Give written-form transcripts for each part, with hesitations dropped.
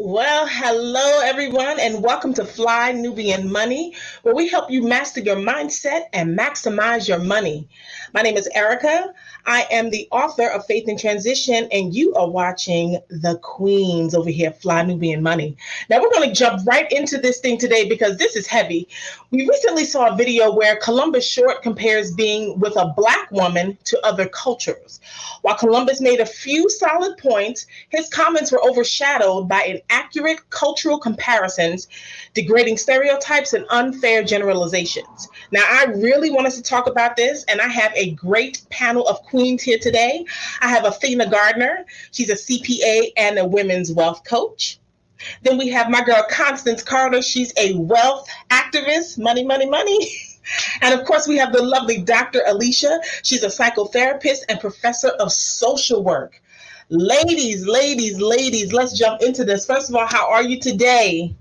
Well, hello everyone, and welcome to Fly Nubian Money, where we help you master your mindset and maximize your money. My name is Erica. I am the author of Faith in Transition, and you are watching the Queens over here, Fly Nubian Money. Now, we're going to jump right into this thing today because this is heavy. We recently saw a video where Columbus Short compares being with a Black woman to other cultures. While Columbus made a few solid points, his comments were overshadowed by inaccurate cultural comparisons, degrading stereotypes, and unfair generalizations. Now, I really want us to talk about this, and I have a great panel of queens here today. I have Athena Gardner. She's a CPA and a women's wealth coach. Then we have my girl, Constance Carter. She's a wealth activist, money, money, money. And of course, we have the lovely Dr. Alicia. She's a psychotherapist and professor of social work. Ladies, let's jump into this. First of all, how are you today?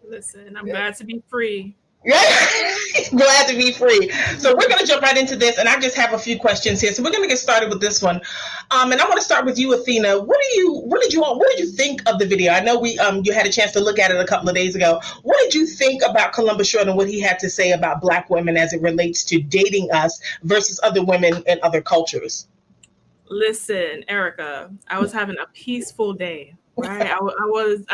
Listen, I'm glad to be free. Glad to be free. So we're going to jump right into this, and I just have a few questions here. So we're going to get started with this one, and I want to start with you, Athena. What did you think of the video? I know you had a chance to look at it a couple of days ago. What did you think about Columbus Short and what he had to say about Black women as it relates to dating us versus other women in other cultures? Listen, Erica, I was having a peaceful day, right? I was,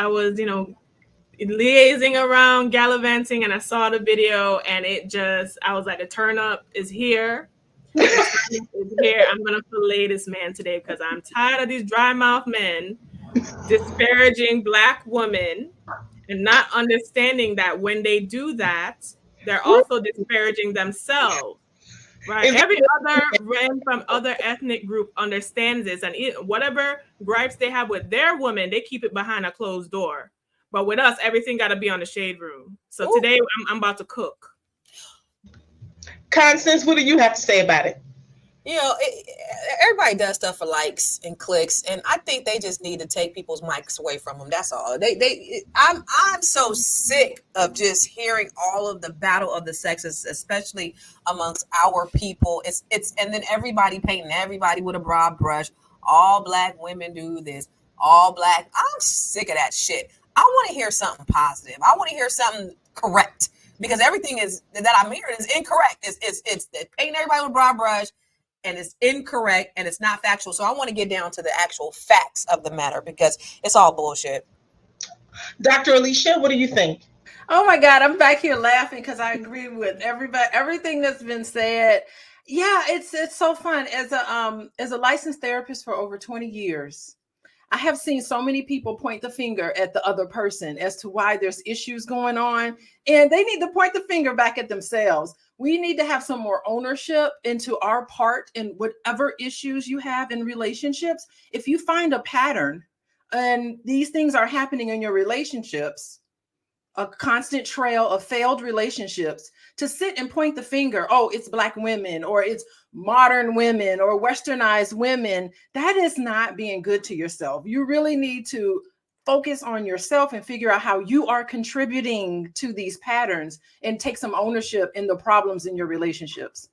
liaising around, gallivanting, and I saw the video, and I was like, the turn up is here. It's here. I'm gonna fillet this man today because I'm tired of these dry mouth men disparaging Black women and not understanding that when they do that, they're also disparaging themselves. Right. Every other man from other ethnic group understands this, and whatever gripes they have with their woman, they keep it behind a closed door. But with us, everything got to be on the shade room. So today, I'm about to cook. Constance, what do you have to say about it? Everybody does stuff for likes and clicks, and I think they just need to take people's mics away from them. That's all. I'm so sick of just hearing all of the battle of the sexes, especially amongst our people. It's and then everybody painting everybody with a broad brush. All Black women do this. All Black. I'm sick of that shit. I want to hear something positive. I want to hear something correct, because everything is that I'm hearing is incorrect. It's painting everybody with a broad brush. And it's incorrect and it's not factual. So I want to get down to the actual facts of the matter because it's all bullshit. Dr. Alicia, what do you think? Oh my God, I'm back here laughing because I agree with everything that's been said. Yeah, it's so fun. As a licensed therapist for over 20 years, I have seen so many people point the finger at the other person as to why there's issues going on, and they need to point the finger back at themselves. We need to have some more ownership into our part in whatever issues you have in relationships. If you find a pattern and these things are happening in your relationships, a constant trail of failed relationships, to sit and point the finger, oh, it's Black women or it's modern women or westernized women, that is not being good to yourself. You really need to focus on yourself and figure out how you are contributing to these patterns and take some ownership in the problems in your relationships.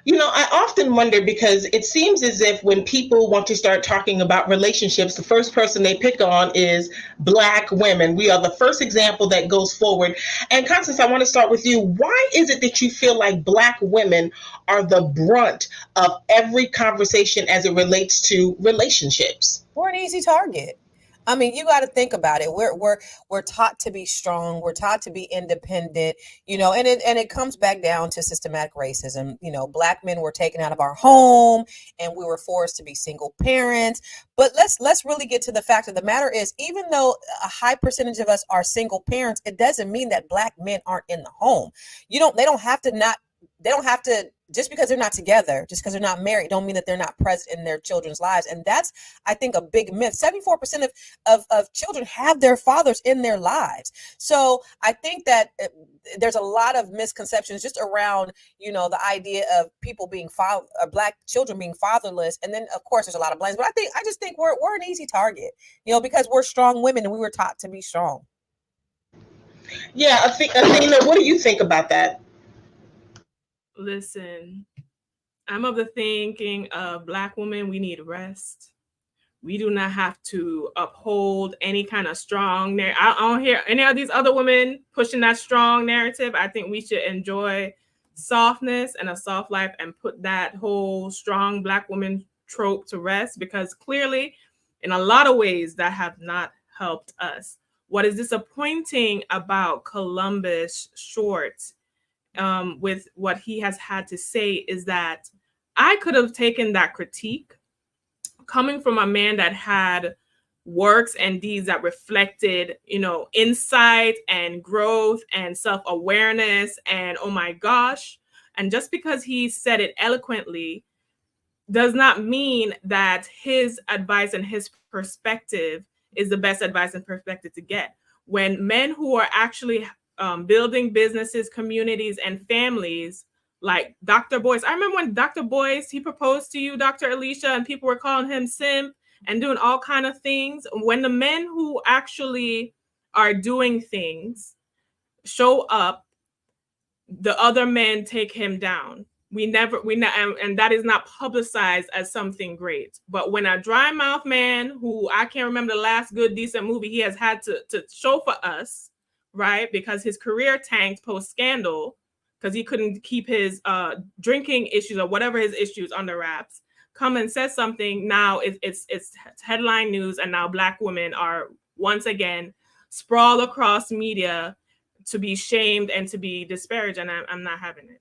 You know, I often wonder because it seems as if when people want to start talking about relationships, the first person they pick on is Black women. We are the first example that goes forward. And Constance, I want to start with you. Why is it that you feel like Black women are the brunt of every conversation as it relates to relationships? We're an easy target. I mean, you got to think about it. We're taught to be strong. We're taught to be independent, and it comes back down to systematic racism. Black men were taken out of our home and we were forced to be single parents. But let's really get to the fact of the matter is, even though a high percentage of us are single parents, it doesn't mean that Black men aren't in the home. They don't have to, just because they're not together, just because they're not married, don't mean that they're not present in their children's lives. And that's, I think, a big myth. 74% of children have their fathers in their lives. So I think that there's a lot of misconceptions just around, the idea of people being Black children being fatherless. And then, of course, there's a lot of blames. But I just think we're an easy target, because we're strong women and we were taught to be strong. Yeah, Athena, what do you think about that? Listen, I'm of the thinking of Black women, we need rest. We do not have to uphold any kind of strong narrative. I don't hear any of these other women pushing that strong narrative. I think we should enjoy softness and a soft life and put that whole strong Black woman trope to rest, because clearly, in a lot of ways, that have not helped us. What is disappointing about Columbus Short, with what he has had to say, is that I could have taken that critique coming from a man that had works and deeds that reflected, insight and growth and self-awareness and, oh my gosh. And just because he said it eloquently does not mean that his advice and his perspective is the best advice and perspective to get. When men who are actually building businesses, communities, and families, like Dr. Boyce. I remember when Dr. Boyce, he proposed to you, Dr. Alicia, and people were calling him simp and doing all kind of things. When the men who actually are doing things show up, the other men take him down. And that is not publicized as something great. But when a dry mouth man, who I can't remember the last good, decent movie he has had to show for us, right? Because his career tanked post scandal, because he couldn't keep his drinking issues or whatever his issues under wraps, come and says something. Now it's headline news, and now Black women are once again sprawled across media to be shamed and to be disparaged, and I'm not having it.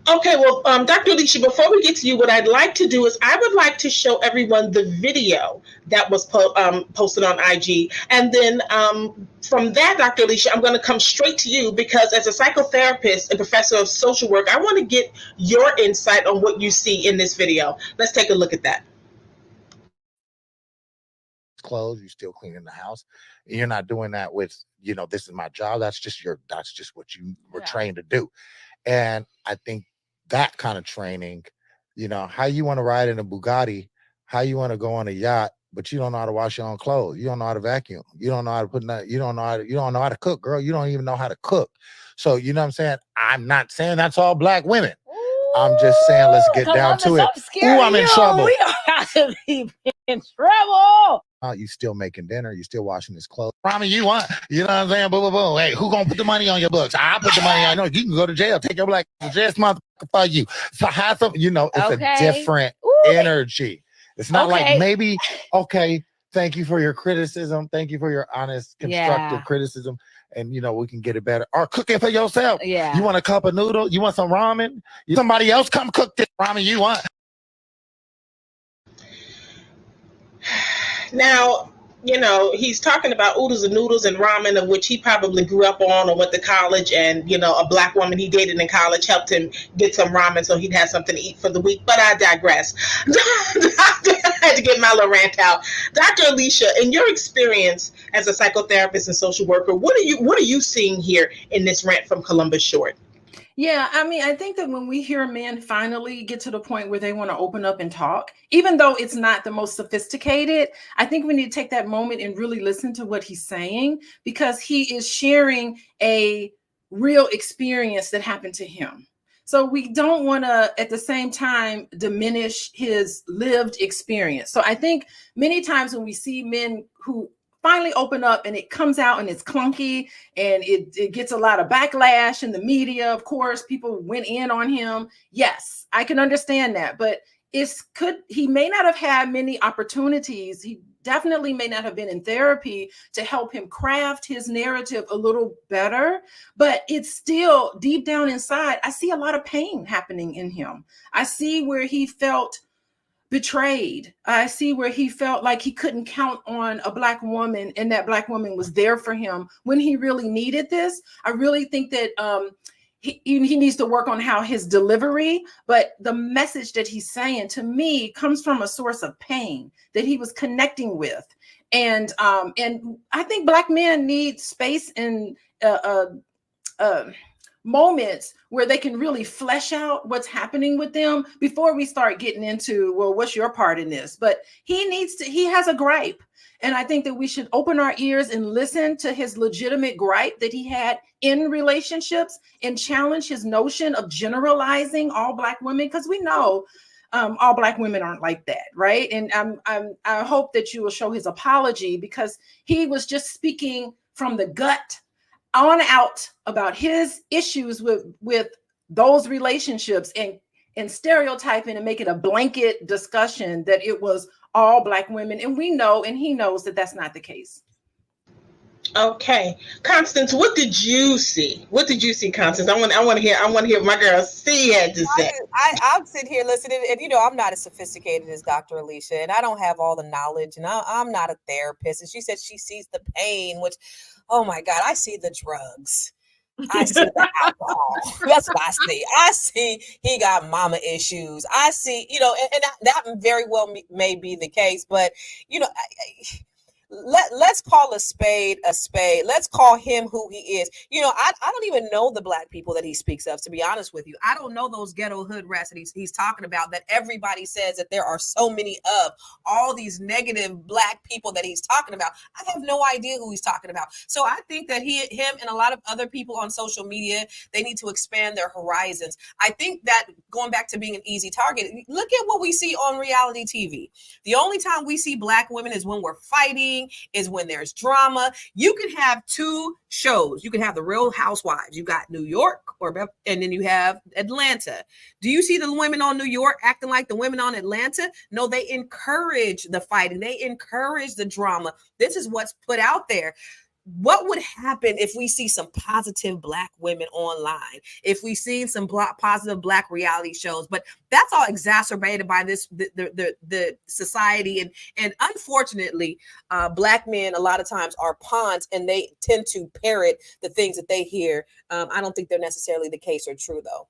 Okay, well, Dr. Alicia, before we get to you, what I'd like to do is I would like to show everyone the video that was posted on IG. And then from that, Dr. Alicia, I'm going to come straight to you, because as a psychotherapist and professor of social work, I want to get your insight on what you see in this video. Let's take a look at that. Clothes, you still cleaning the house. You're not doing that with, this is my job. That's just what you were trained to do. And I think that kind of training, how you want to ride in a Bugatti, how you want to go on a yacht, but you don't know how to wash your own clothes. You don't know how to vacuum. You don't know how to you don't know how to cook, girl. You don't even know how to cook. So, you know what I'm saying? I'm not saying that's all Black women. I'm just saying, let's get down to it. Ooh, I'm in trouble. We don't have to be in trouble. You still making dinner, you still washing his clothes. Rami, you want, you know what I'm saying? Boom, boom, boom. Hey, who gonna put the money on your books? I'll put the money on. No, you can go to jail. Take your Black dress motherfucker for you. So have some, it's a different energy. It's not like maybe, thank you for your criticism. Thank you for your honest, constructive criticism. And, we can get it better. Or cook it for yourself. Yeah. You want a cup of noodles? You want some ramen? Somebody else come cook this ramen you want. Now, he's talking about oodles and noodles and ramen, of which he probably grew up on or went to college, and, a Black woman he dated in college helped him get some ramen so he'd have something to eat for the week. But I digress. I had to get my little rant out. Dr. Alicia, in your experience as a psychotherapist and social worker, what are you seeing here in this rant from Columbus Short? Yeah, I think that when we hear men finally get to the point where they want to open up and talk, even though it's not the most sophisticated, I think we need to take that moment and really listen to what he's saying, because he is sharing a real experience that happened to him. So we don't want to, at the same time, diminish his lived experience. So I think many times when we see men who finally open up and it comes out and it's clunky and it gets a lot of backlash in the media, of course, people went in on him. Yes, I can understand that, but he may not have had many opportunities. He definitely may not have been in therapy to help him craft his narrative a little better, but it's still deep down inside. I see a lot of pain happening in him. I see where he felt betrayed. I see where he felt like he couldn't count on a Black woman, and that Black woman was there for him when he really needed this. I really think that he needs to work on how his delivery, but the message that he's saying to me comes from a source of pain that he was connecting with. And I think Black men need space and moments where they can really flesh out what's happening with them before we start getting into, well, what's your part in this? But he has a gripe. And I think that we should open our ears and listen to his legitimate gripe that he had in relationships and challenge his notion of generalizing all Black women. Because we know all Black women aren't like that, right? And I hope that you will show his apology, because he was just speaking from the gut on out about his issues with those relationships, and stereotyping and make it a blanket discussion that it was all Black women. And we know, and he knows that that's not the case. Okay, Constance, what did you see? What did you see, Constance? I want to hear what my girl C had to say. I'll sit here listening, and I'm not as sophisticated as Dr. Alicia, and I don't have all the knowledge, and I'm not a therapist. And she said she sees the pain, which, oh my God, I see the drugs. I see the alcohol. That's what I see. I see he got mama issues. I see, and that very well may be the case, but let's call a spade a spade. Let's call him who he is. I don't even know the Black people that he speaks of, to be honest with you. I don't know those ghetto hood rats that he's talking about, that everybody says that there are so many of, all these negative Black people that he's talking about. I have no idea who he's talking about. So I think that him and a lot of other people on social media, they need to expand their horizons. I think that, going back to being an easy target, look at what we see on reality TV. The only time we see Black women is when we're fighting, is when there's drama. You can have two shows. You can have the Real Housewives. You got New York, and then you have Atlanta. Do you see the women on New York acting like the women on Atlanta? No, they encourage the fighting. They encourage the drama. This is what's put out there. What would happen if we see some positive Black women online, if we see some positive Black reality shows? But that's all exacerbated by the society. And unfortunately, Black men a lot of times are pawns, and they tend to parrot the things that they hear. I don't think they're necessarily the case or true, though.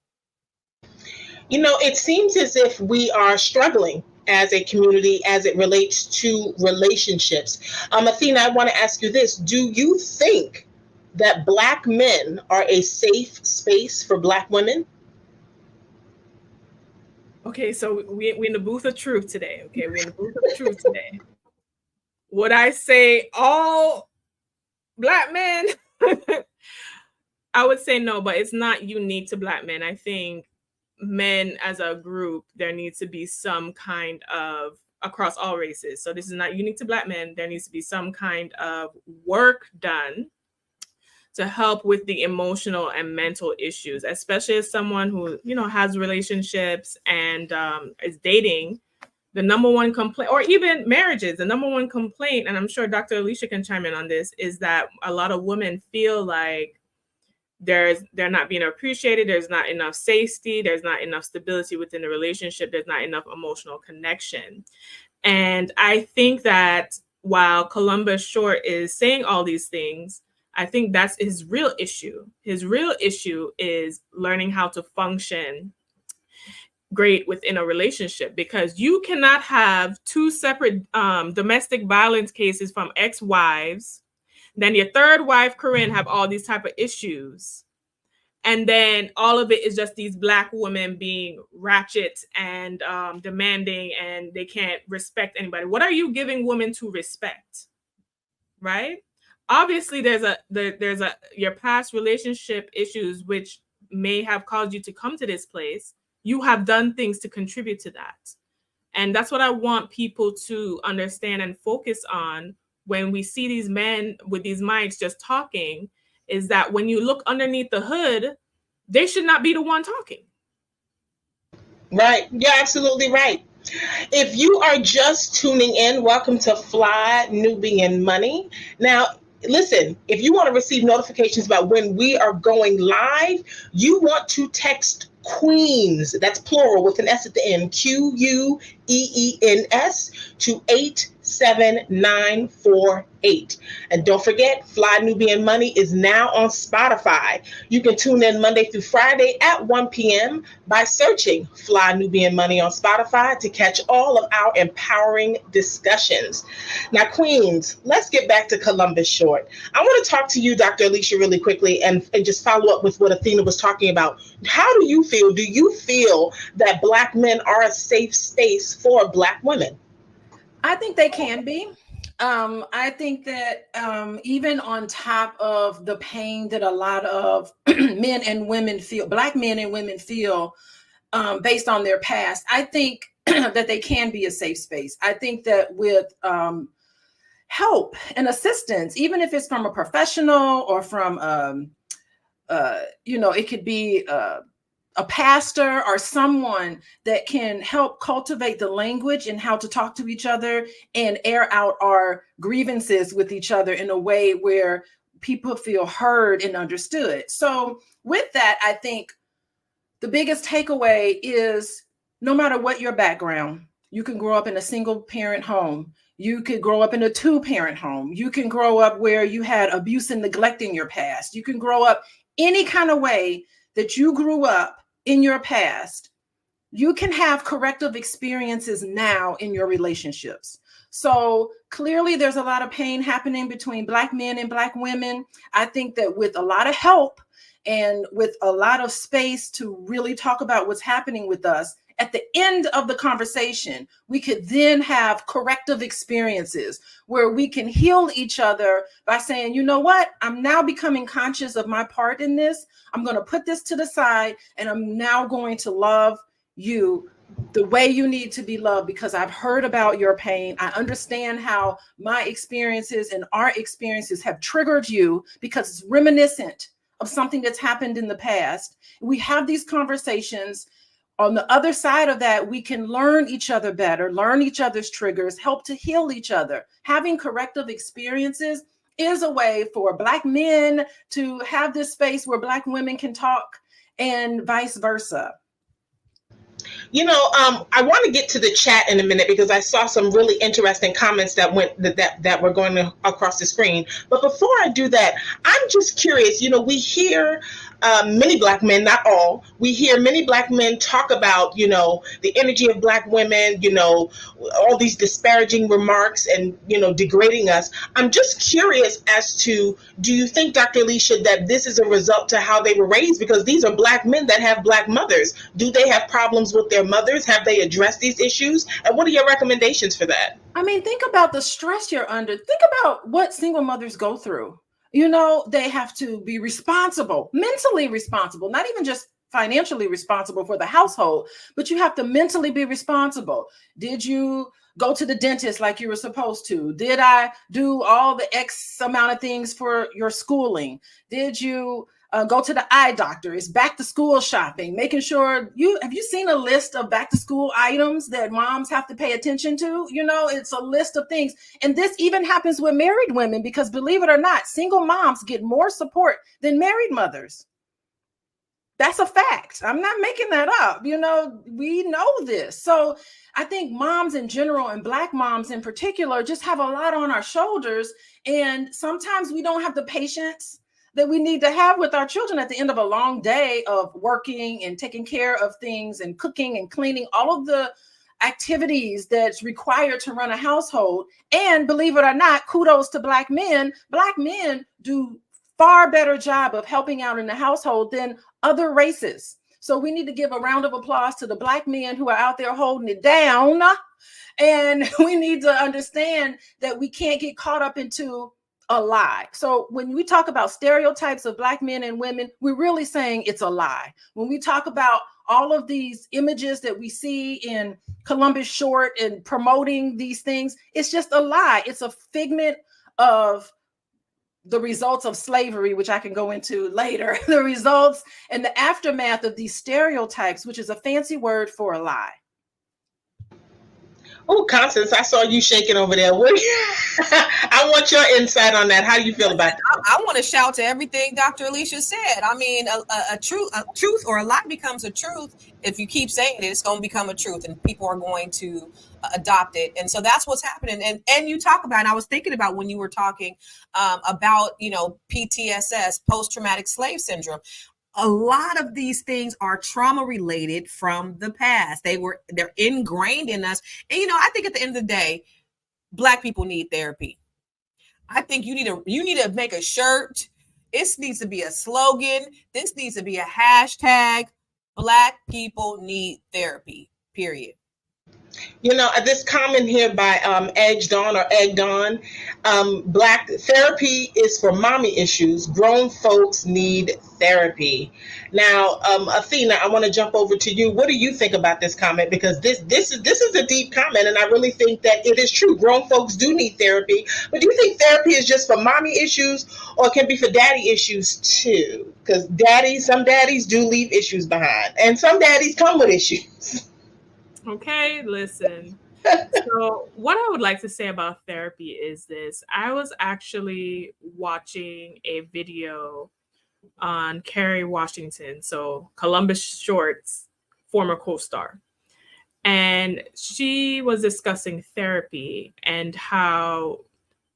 It seems as if we are struggling as a community as it relates to relationships. Athena, I want to ask you this. Do you think that Black men are a safe space for Black women? Okay, so we're in the booth of truth today. Okay, we're in the booth of truth today. Would I say all Black men? I would say no, but it's not unique to Black men. I think men as a group, there needs to be some kind of, across all races, so this is not unique to Black men, there needs to be some kind of work done to help with the emotional and mental issues, especially as someone who, has relationships and is dating. The number one complaint, or even marriages, the number one complaint, and I'm sure Dr. Alicia can chime in on this, is that a lot of women feel like they're not being appreciated. There's not enough safety. There's not enough stability within the relationship. There's not enough emotional connection. And I think that while Columbus Short is saying all these things, I think that's his real issue. His real issue is learning how to function great within a relationship, because you cannot have two separate domestic violence cases from ex-wives. Then your third wife, Corinne, have all these type of issues. And then all of it is just these Black women being ratchet and demanding, and they can't respect anybody. What are you giving women to respect? Right? Obviously, there's your past relationship issues, which may have caused you to come to this place. You have done things to contribute to that. And that's what I want people to understand and focus on when we see these men with these mics just talking, is that when you look underneath the hood, they should not be the one talking. Right. You're absolutely right. If you are just tuning in, welcome to Fly Nubian Money. Now, listen, if you want to receive notifications about when we are going live, you want to text Queens, that's plural with an S at the end, QUEENS, to 87948. And don't forget, Fly Nubian Money is now on Spotify. You can tune in Monday through Friday at 1 p.m. by searching Fly Nubian Money on Spotify to catch all of our empowering discussions. Now, Queens, let's get back to Columbus Short. I want to talk to you, Dr. Alicia, really quickly and just follow up with what Athena was talking about. How do you feel? Do you feel that Black men are a safe space for Black women? I think they can be. I think that even on top of the pain that a lot of men and women feel, Black men and women feel, based on their past, I think that they can be a safe space. I think that with help and assistance, even if it's from a professional or from, it could be a pastor or someone that can help cultivate the language and how to talk to each other and air out our grievances with each other in a way where people feel heard and understood. So with that, I think the biggest takeaway is no matter what your background, you can grow up in a single parent home. You could grow up in a 2-parent home. You can grow up where you had abuse and neglect in your past. You can grow up any kind of way that you grew up in your past. You can have corrective experiences now in your relationships. So clearly there's a lot of pain happening between Black men and Black women. I think that with a lot of help and with a lot of space to really talk about what's happening with us, at the end of the conversation, we could then have corrective experiences where we can heal each other by saying, you know what, I'm now becoming conscious of my part in this. I'm going to put this to the side, and I'm now going to love you the way you need to be loved, because I've heard about your pain. I understand how my experiences and our experiences have triggered you because it's reminiscent of something that's happened in the past. We have these conversations. On the other side of that, we can learn each other better, learn each other's triggers, help to heal each other. Having corrective experiences is a way for Black men to have this space where Black women can talk, and vice versa. I want to get to the chat in a minute because I saw some really interesting comments that were going across the screen. But before I do that, I'm just curious. We hear many Black men, not all, we hear many Black men talk about, the energy of Black women, all these disparaging remarks and, degrading us. I'm just curious as to, do you think, Dr. Alicia, that this is a result to how they were raised? Because these are Black men that have Black mothers. Do they have problems with their mothers? Have they addressed these issues? And what are your recommendations for that? I mean, think about the stress you're under. Think about what single mothers go through. They have to be responsible, mentally responsible, not even just financially responsible for the household, but you have to mentally be responsible. Did you go to the dentist like you were supposed to? Did I do all the X amount of things for your schooling? Did you go to the eye doctor? It's back to school shopping, making sure have you seen a list of back to school items that moms have to pay attention to? It's a list of things. And this even happens with married women, because believe it or not, single moms get more support than married mothers. That's a fact. I'm not making that up. We know this. So I think moms in general, and Black moms in particular, just have a lot on our shoulders. And sometimes we don't have the patience that we need to have with our children at the end of a long day of working and taking care of things and cooking and cleaning, all of the activities that's required to run a household. And believe it or not, kudos to Black men. Black men do far better job of helping out in the household than other races. So we need to give a round of applause to the Black men who are out there holding it down. And we need to understand that we can't get caught up into a lie. So when we talk about stereotypes of Black men and women, we're really saying it's a lie. When we talk about all of these images that we see in Columbus Short and promoting these things, it's just a lie. It's a figment of the results of slavery, which I can go into later, the results and the aftermath of these stereotypes, which is a fancy word for a lie. Oh, Constance, I saw you shaking over there. I want your insight on that. How do you feel about that? I want to shout to everything Dr. Alicia said. I mean, a truth or a lie becomes a truth. If you keep saying it, it's going to become a truth, and people are going to adopt it. And so that's what's happening. And you talk about, and I was thinking about when you were talking about, PTSS, post-traumatic slave syndrome. A lot of these things are trauma related from the past. They're ingrained in us. And, I think at the end of the day, Black people need therapy. I think you need to make a shirt. This needs to be a slogan. This needs to be a hashtag. Black people need therapy, period. You know, this comment here by Egged On or Egged On, Black therapy is for mommy issues. Grown folks need therapy. Now, Athena, I want to jump over to you. What do you think about this comment? Because this is a deep comment, and I really think that it is true. Grown folks do need therapy, but do you think therapy is just for mommy issues, or it can be for daddy issues too? Because some daddies do leave issues behind, and some daddies come with issues. Okay, listen. So, what I would like to say about therapy is this. I was actually watching a video on Kerry Washington, so Columbus Short's former co-star. And she was discussing therapy and how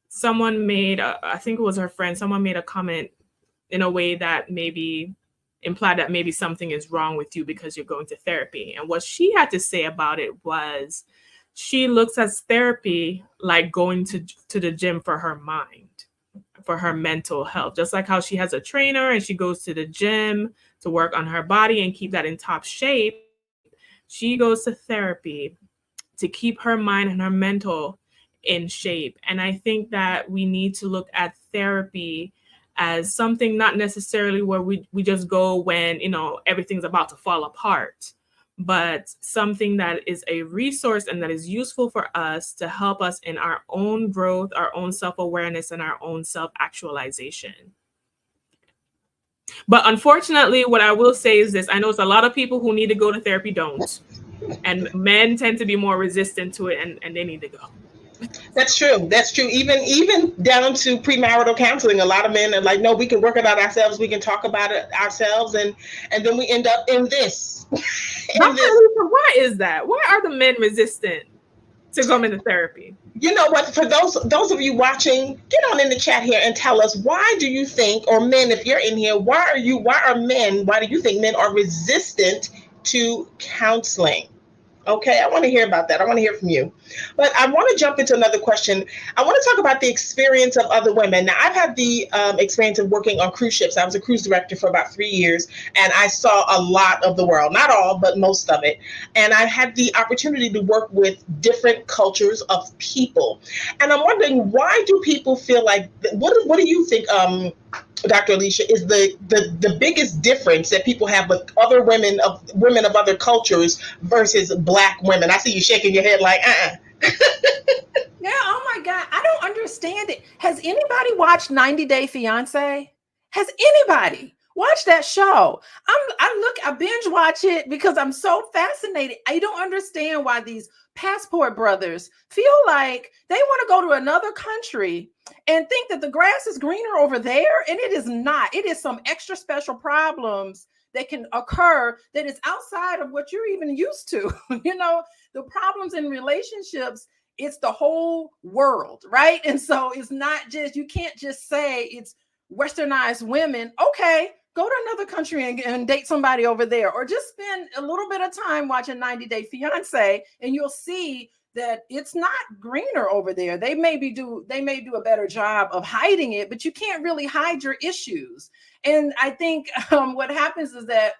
someone made, I think it was her friend, someone made a comment in a way that maybe implied that maybe something is wrong with you because you're going to therapy. And what she had to say about it was she looks at therapy like going to the gym for her mind, for her mental health. Just like how she has a trainer and she goes to the gym to work on her body and keep that in top shape, she goes to therapy to keep her mind and her mental in shape. And I think that we need to look at therapy as something not necessarily where we just go when, you know, everything's about to fall apart, but something that is a resource and that is useful for us to help us in our own growth, our own self-awareness, and our own self-actualization. But unfortunately, what I will say is this: I know it's a lot of people who need to go to therapy don't, and men tend to be more resistant to it, and they need to go. That's true. That's true. Even down to premarital counseling, a lot of men are like, no, we can work it out ourselves. We can talk about it ourselves, and then we end up in this. Why is that? Why are the men resistant to come into therapy? You know what? For those of you watching, get on in the chat here and tell us, why do you think, or men, if you're in here, why do you think men are resistant to counseling? Okay, I want to hear about that. I want to hear from you. But I want to jump into another question. I want to talk about the experience of other women. Now, I've had the experience of working on cruise ships. I was a cruise director for about 3 years, and I saw a lot of the world. Not all, but most of it. And I had the opportunity to work with different cultures of people. And I'm wondering, why do people feel like, what do you think, Dr. Alicia, is the biggest difference that people have with other women of other cultures versus Black women? I see you shaking your head like, Yeah, oh my God, I don't understand it. Has anybody watched 90 Day Fiance? Has anybody watched that show? I binge watch it because I'm so fascinated. I don't understand why these passport brothers feel like they want to go to another country and think that the grass is greener over there, and it is not. It is some extra special problems that can occur that is outside of what you're even used to. You know, the problems in relationships, it's the whole world, right? And so it's not just, you can't just say it's westernized women. Okay, go to another country and date somebody over there, or just spend a little bit of time watching 90 Day Fiance, and you'll see that it's not greener over there. They may do a better job of hiding it, but you can't really hide your issues. And I think what happens is that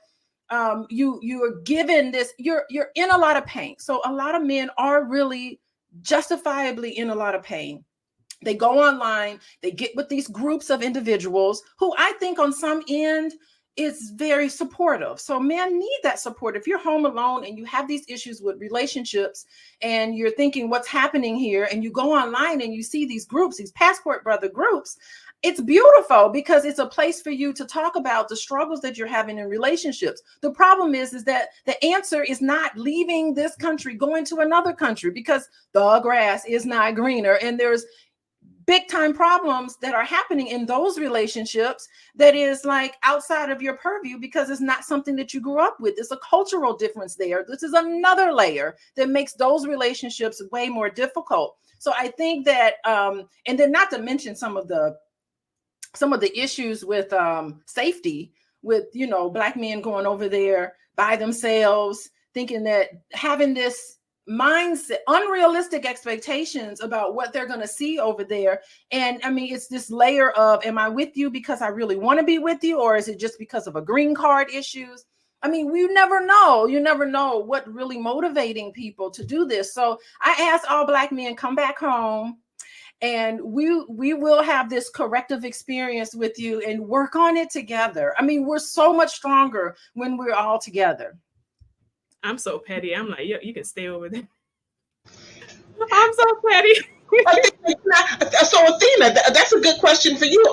you are given this, you're in a lot of pain. So a lot of men are really justifiably in a lot of pain. They go online, they get with these groups of individuals who I think on some end is very supportive. So men need that support. If you're home alone and you have these issues with relationships and you're thinking what's happening here, and you go online and you see these groups, these passport brother groups, it's beautiful because it's a place for you to talk about the struggles that you're having in relationships. The problem is that the answer is not leaving this country, going to another country, because the grass is not greener. And there's big time problems that are happening in those relationships that is like outside of your purview because it's not something that you grew up with. It's a cultural difference there. This is another layer that makes those relationships way more difficult. So I think that, and then not to mention some of the issues with safety, with, you know, Black men going over there by themselves, thinking that having this mindset, unrealistic expectations about what they're going to see over there. And I mean, it's this layer of, am I with you because I really want to be with you, or is it just because of a green card issues? I mean, you never know what really motivating people to do this. So I asked all Black men, come back home, and we will have this corrective experience with you and work on it together. I mean, we're so much stronger when we're all together. I'm so petty. I'm like, you can stay over there. I'm so petty. So Athena, that's a good question for you.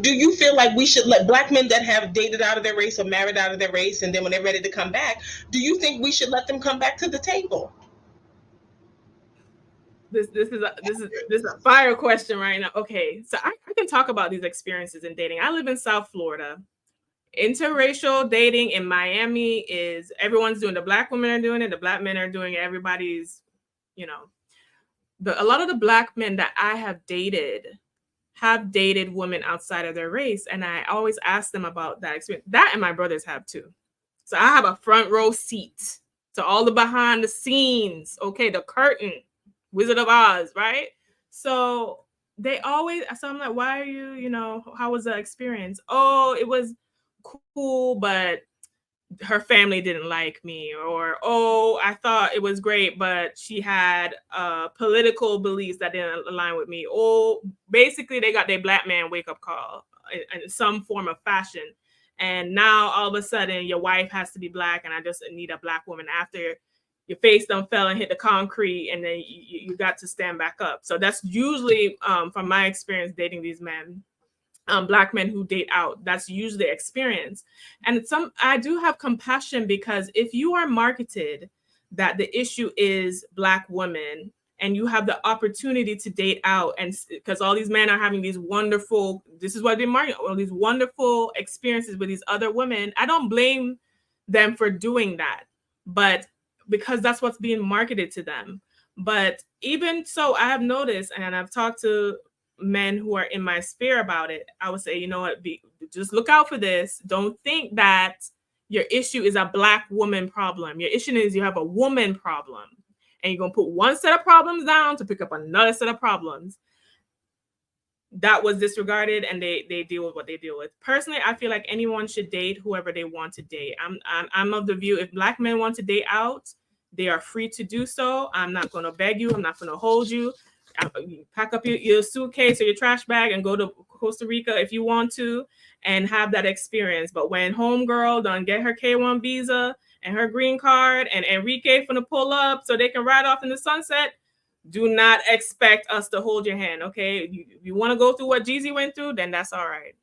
Do you feel like we should let Black men that have dated out of their race or married out of their race, and then when they're ready to come back, do you think we should let them come back to the table? This is a fire question right now. Okay, so I can talk about these experiences in dating. I live in South Florida. Interracial dating in Miami is everyone's doing. The Black women are doing it. The Black men are doing it. Everybody's, a lot of the Black men that I have dated women outside of their race, and I always ask them about that experience. That and my brothers have too. So I have a front row seat to all the behind the scenes. Okay, the curtain. Wizard of Oz, right? So I'm like, why are you, how was the experience? Oh, it was cool, but her family didn't like me. Or, oh, I thought it was great, but she had political beliefs that didn't align with me. Oh, basically they got their Black man wake up call in some form of fashion. And now all of a sudden your wife has to be Black, and I just need a Black woman after your face done fell and hit the concrete, and then you got to stand back up. So that's usually, from my experience dating these men, Black men who date out, that's usually the experience. And I do have compassion, because if you are marketed that the issue is Black women, and you have the opportunity to date out, and because all these men are having these wonderful, this is what they market, all these wonderful experiences with these other women, I don't blame them for doing that. But because that's what's being marketed to them. But even so, I have noticed, and I've talked to men who are in my sphere about it, I would say, you know what, just look out for this. Don't think that your issue is a Black woman problem. Your issue is you have a woman problem. And you're going to put one set of problems down to pick up another set of problems. That was disregarded, and they deal with what they deal with. Personally, I feel like anyone should date whoever they want to date. I'm of the view, if Black men want to date out, they are free to do so. I'm not going to beg you. I'm not going to hold you. Pack up your suitcase or your trash bag and go to Costa Rica if you want to, and have that experience. But when homegirl done get her K1 visa and her green card, and Enrique finna pull up so they can ride off in the sunset, do not expect us to hold your hand, okay? If you want to go through what Jeezy went through, then that's all right.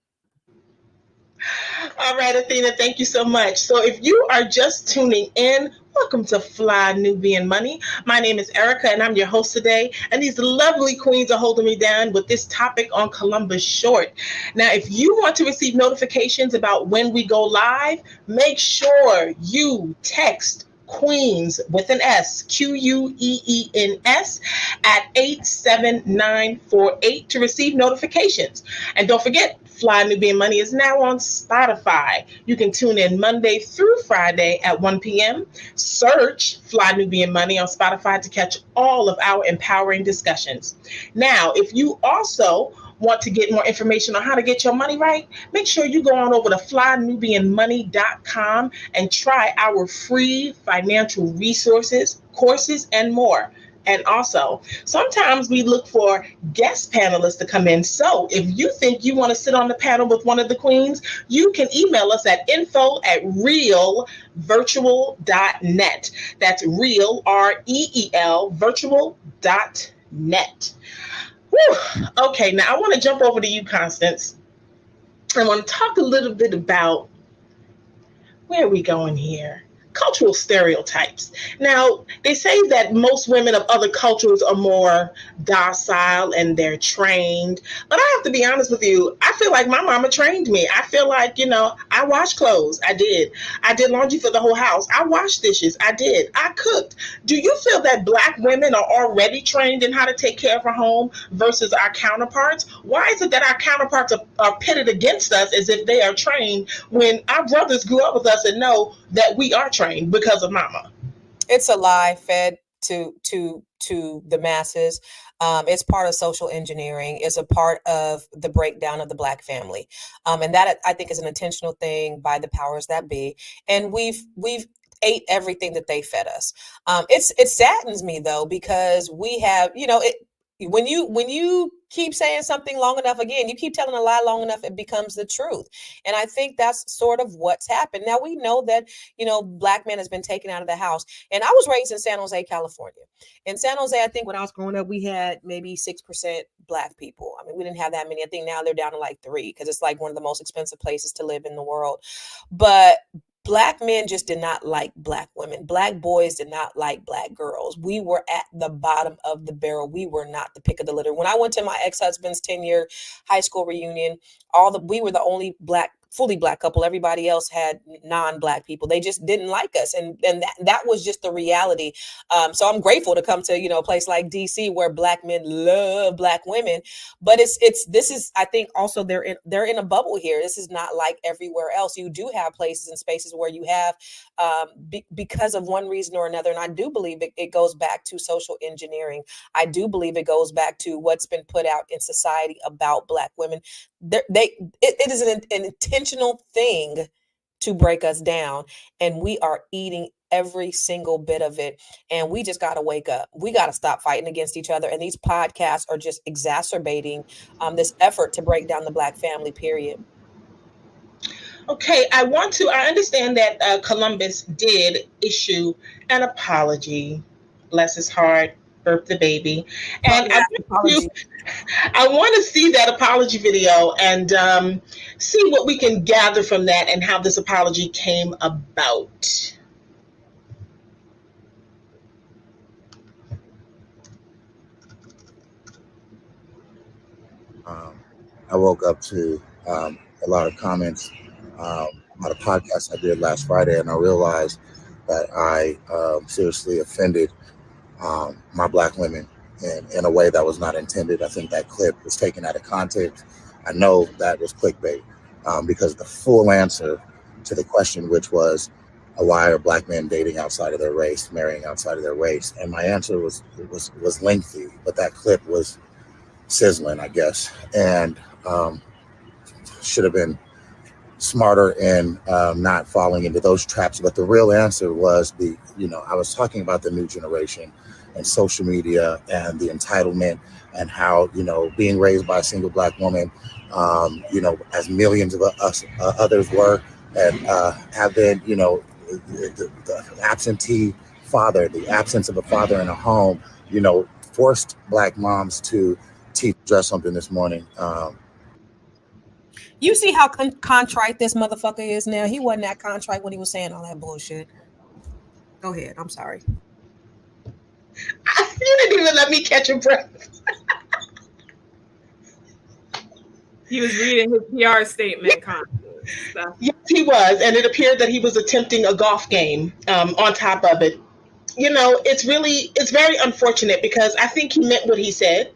All right, Athena, thank you so much. So if you are just tuning in, welcome to Fly Nubian Money. My name is Erica, and I'm your host today. And these lovely queens are holding me down with this topic on Columbus Short. Now, if you want to receive notifications about when we go live, make sure you text Queens with an S, QUEENS, at 87948 to receive notifications. And don't forget, Fly Nubian Money is now on Spotify. You can tune in Monday through Friday at 1 p.m. Search Fly Nubian Money on Spotify to catch all of our empowering discussions. Now, if you also want to get more information on how to get your money right, make sure you go on over to flynubianmoney.com and try our free financial resources, courses, and more. And also, sometimes we look for guest panelists to come in. So if you think you want to sit on the panel with one of the queens, you can email us at info@realvirtual.net. That's real, REEL, virtual.net. Whew. Okay, now I want to jump over to you, Constance. I want to talk a little bit about, where are we going here? Cultural stereotypes. Now, they say that most women of other cultures are more docile and they're trained. But I have to be honest with you, I feel like my mama trained me. I feel like, I washed clothes. I did laundry for the whole house. I washed dishes. I did. I cooked. Do you feel that Black women are already trained in how to take care of a home versus our counterparts? Why is it that our counterparts are pitted against us as if they are trained when our brothers grew up with us and know that we are trained because of mama? It's a lie fed to the masses. It's part of social engineering. It's a part of the breakdown of the Black family. And that, I think, is an intentional thing by the powers that be. And we've ate everything that they fed us. It saddens me, though, because we have, when you keep saying something long enough, again, you keep telling a lie long enough, it becomes the truth. And I think that's sort of what's happened. Now, we know that, Black man has been taken out of the house. And I was raised in San Jose, California. In San Jose, I think when I was growing up, we had maybe 6% Black people. I mean, we didn't have that many. I think now they're down to like 3, because it's like one of the most expensive places to live in the world. But Black men just did not like Black women. Black boys did not like Black girls. We were at the bottom of the barrel. We were not the pick of the litter. When I went to my ex-husband's 10-year high school reunion, we were the only fully Black couple. Everybody else had non-Black people. They just didn't like us. And that was just the reality. So I'm grateful to come to, a place like DC where Black men love Black women. But this is, I think, also they're in a bubble here. This is not like everywhere else. You do have places and spaces where you have, because of one reason or another. And I do believe it goes back to social engineering. I do believe it goes back to what's been put out in society about Black women. It is an intentional thing to break us down, and we are eating every single bit of it. And we just got to wake up. We got to stop fighting against each other. And these podcasts are just exacerbating this effort to break down the Black family, period. Okay, I understand that Columbus did issue an apology. Bless his heart, birthed the baby. And I want to see that apology video and see what we can gather from that and how this apology came about. I woke up to a lot of comments on a podcast I did last Friday, and I realized that I seriously offended my Black women in a way that was not intended. I think that clip was taken out of context. I know that was clickbait, because the full answer to the question, which was, why are Black men dating outside of their race, marrying outside of their race? And my answer was lengthy, but that clip was sizzling, I guess, and should have been smarter in not falling into those traps. But the real answer was I was talking about the new generation and social media and the entitlement, and how, being raised by a single Black woman, as millions of us others were, and have been, the absentee father, the absence of a father in a home, forced Black moms to address something this morning. You see how contrite this motherfucker is now? He wasn't that contrite when he was saying all that bullshit. Go ahead. I'm sorry. You didn't even let me catch a breath. He was reading his PR statement. Yes, he was. And it appeared that he was attempting a golf game on top of it. It's very unfortunate, because I think he meant what he said.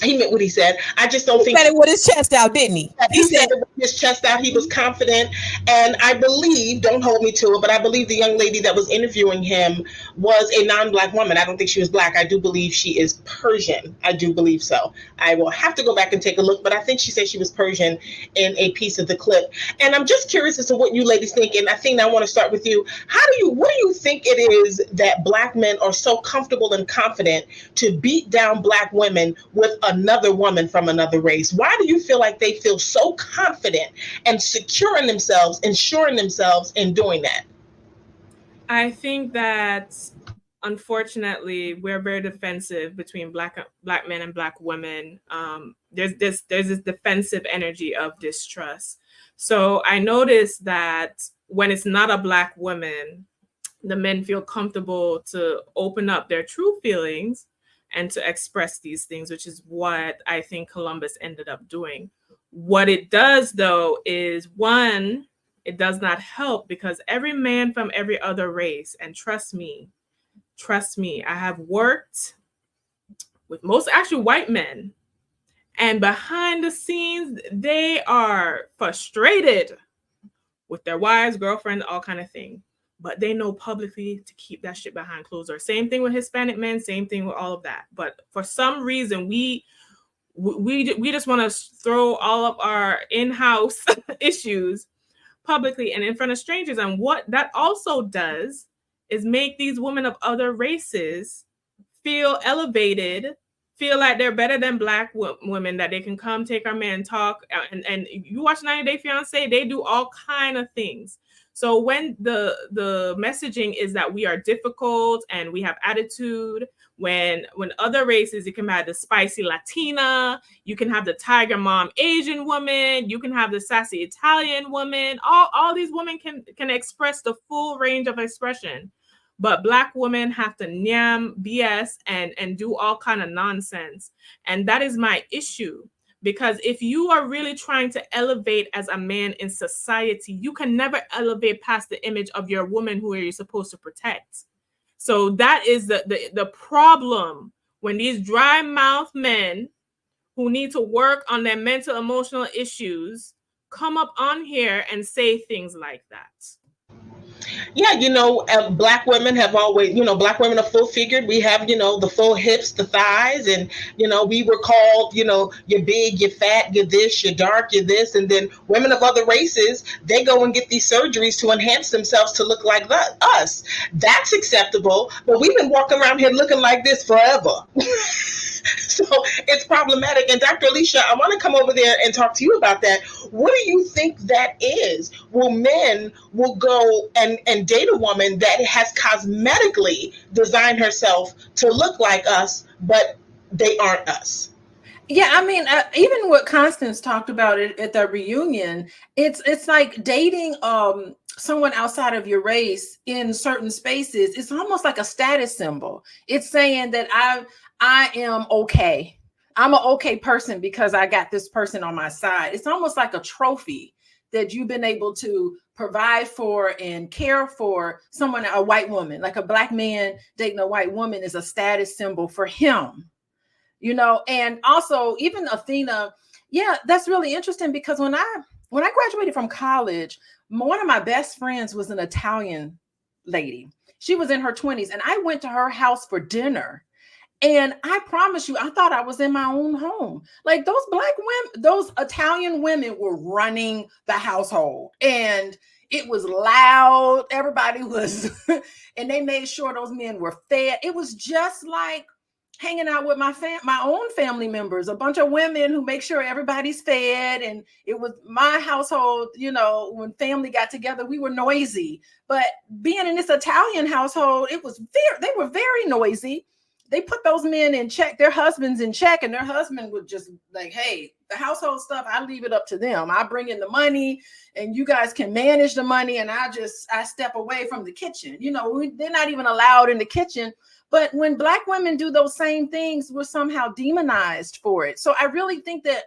He meant what he said. I just don't think he said it with his chest out, didn't he? He said it with his chest out. He was confident. And I believe, don't hold me to it, but I believe the young lady that was interviewing him was a non-Black woman. I don't think she was Black. I do believe she is Persian. I do believe so. I will have to go back and take a look, but I think she said she was Persian in a piece of the clip. And I'm just curious as to what you ladies think. And I think I want to start with you. What do you think it is that Black men are so comfortable and confident to beat down Black women with another woman from another race? Why do you feel like they feel so confident and ensuring themselves in doing that? I think that, unfortunately, we're very defensive between Black men and Black women. There's this defensive energy of distrust. So I noticed that when it's not a Black woman, the men feel comfortable to open up their true feelings and to express these things, which is what I think Columbus ended up doing. What it does, though, is, one, it does not help, because every man from every other race, and trust me, I have worked with most actually white men, and behind the scenes, they are frustrated with their wives, girlfriends, all kind of thing. but they know publicly to keep that shit behind closed doors. Same thing with Hispanic men, same thing with all of that. But for some reason, we just want to throw all of our in-house issues publicly and in front of strangers. And what that also does is make these women of other races feel elevated, feel like they're better than Black women, that they can come take our man talk. And you watch 90 Day Fiance, they do all kind of things. So when the messaging is that we are difficult and we have attitude, when other races, you can have the spicy Latina, you can have the tiger mom Asian woman, you can have the sassy Italian woman. All these women can express the full range of expression. But Black women have to nyam BS and do all kind of nonsense. And that is my issue. Because if you are really trying to elevate as a man in society, you can never elevate past the image of your woman who you're supposed to protect. So that is the problem when these dry mouth men who need to work on their mental, emotional issues come up on here and say things like that. Yeah, Black women have always, Black women are full figured. We have, the full hips, the thighs, and, we were called, you're big, you're fat, you're this, you're dark, you're this. And then women of other races, they go and get these surgeries to enhance themselves to look like us. That's acceptable, but we've been walking around here looking like this forever. So it's problematic. And Dr. Alicia, I want to come over there and talk to you about that. What do you think that is? Men will go and date a woman that has cosmetically designed herself to look like us, but they aren't us? Yeah, I mean, even what Constance talked about at the reunion, it's like dating someone outside of your race in certain spaces. It's almost like a status symbol. It's saying that I am okay. I'm an okay person because I got this person on my side. It's almost like a trophy that you've been able to provide for and care for someone, a white woman. Like a Black man dating a white woman is a status symbol for him. And also even Athena, yeah, that's really interesting because when I graduated from college, one of my best friends was an Italian lady. She was in her 20s and I went to her house for dinner. And I promise you, I thought I was in my own home. Like those Black women, those Italian women were running the household and it was loud. Everybody was, and they made sure those men were fed. It was just like hanging out with my own family members, a bunch of women who make sure everybody's fed. And it was my household, when family got together, we were noisy. But being in this Italian household, they were very noisy. They put those men in check, their husbands in check, and their husband would just like, hey, the household stuff, I leave it up to them. I bring in the money and you guys can manage the money. And I step away from the kitchen. They're not even allowed in the kitchen. But when Black women do those same things, we're somehow demonized for it. So I really think that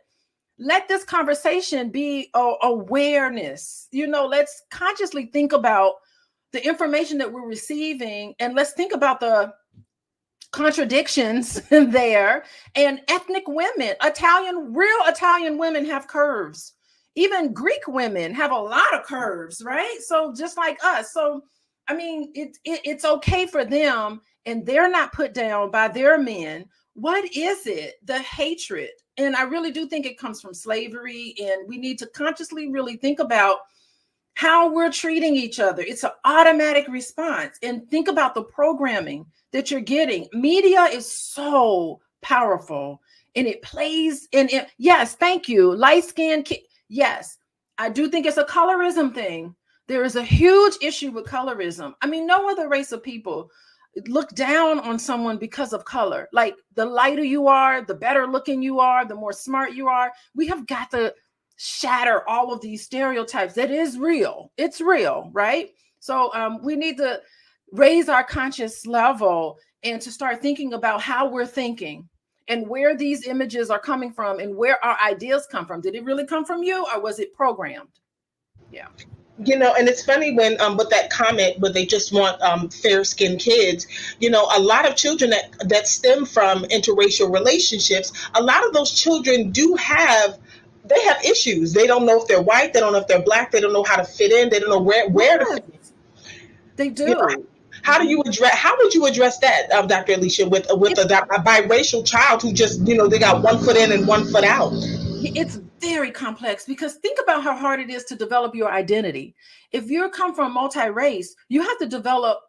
let this conversation be awareness. Let's consciously think about the information that we're receiving and let's think about the contradictions there. And ethnic women, real Italian women have curves. Even Greek women have a lot of curves, right? So just like us. So, I mean, it's okay for them and they're not put down by their men. What is it? The hatred. And I really do think it comes from slavery. And we need to consciously really think about how we're treating each other. It's an automatic response. And think about the programming that you're getting. Media is so powerful and it plays in it. Yes, thank you. Light-skinned kid. Yes, I do think it's a colorism thing. There is a huge issue with colorism. I mean, no other race of people look down on someone because of color. Like the lighter you are, the better looking you are, the more smart you are. We have got to shatter all of these stereotypes. That is real. It's real, right? So we need to raise our conscious level and to start thinking about how we're thinking and where these images are coming from and where our ideas come from. Did it really come from you or was it programmed? Yeah. And it's funny when with that comment where they just want fair-skinned kids, a lot of children that stem from interracial relationships, a lot of those children they have issues. They don't know if they're white, they don't know if they're Black, they don't know how to fit in, they don't know where to fit in. They do. You know, how do you address? How would you address that, Dr. Alicia, with a biracial child who just, they got one foot in and one foot out? It's very complex, because think about how hard it is to develop your identity. If you come from multi-race, you have to develop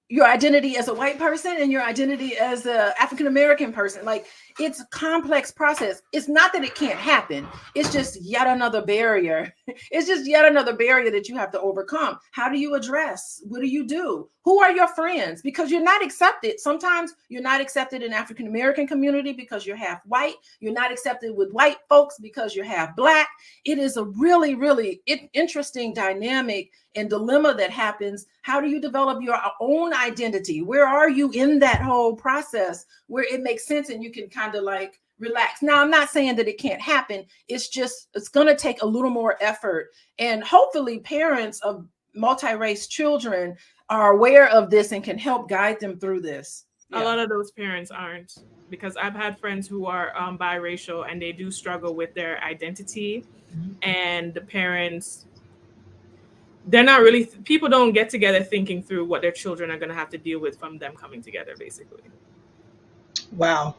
your identity as a white person and your identity as a African-American person. Like, it's a complex process. It's not that it can't happen. It's just yet another barrier. It's just yet another barrier that you have to overcome. How do you address? What do you do? Who are your friends? Because you're not accepted. Sometimes you're not accepted in African-American community because you're half white. You're not accepted with white folks because you're half Black. It is a really, really interesting dynamic and dilemma that happens. How do you develop your own identity? Where are you in that whole process where it makes sense and you can kind of like relax? Now, I'm not saying that it can't happen. It's just, it's going to take a little more effort. And hopefully parents of multi-race children are aware of this and can help guide them through this. A lot of those parents aren't, because I've had friends who are biracial and they do struggle with their identity. And the parents, they're not really, people don't get together thinking through what their children are going to have to deal with from them coming together, basically. Wow.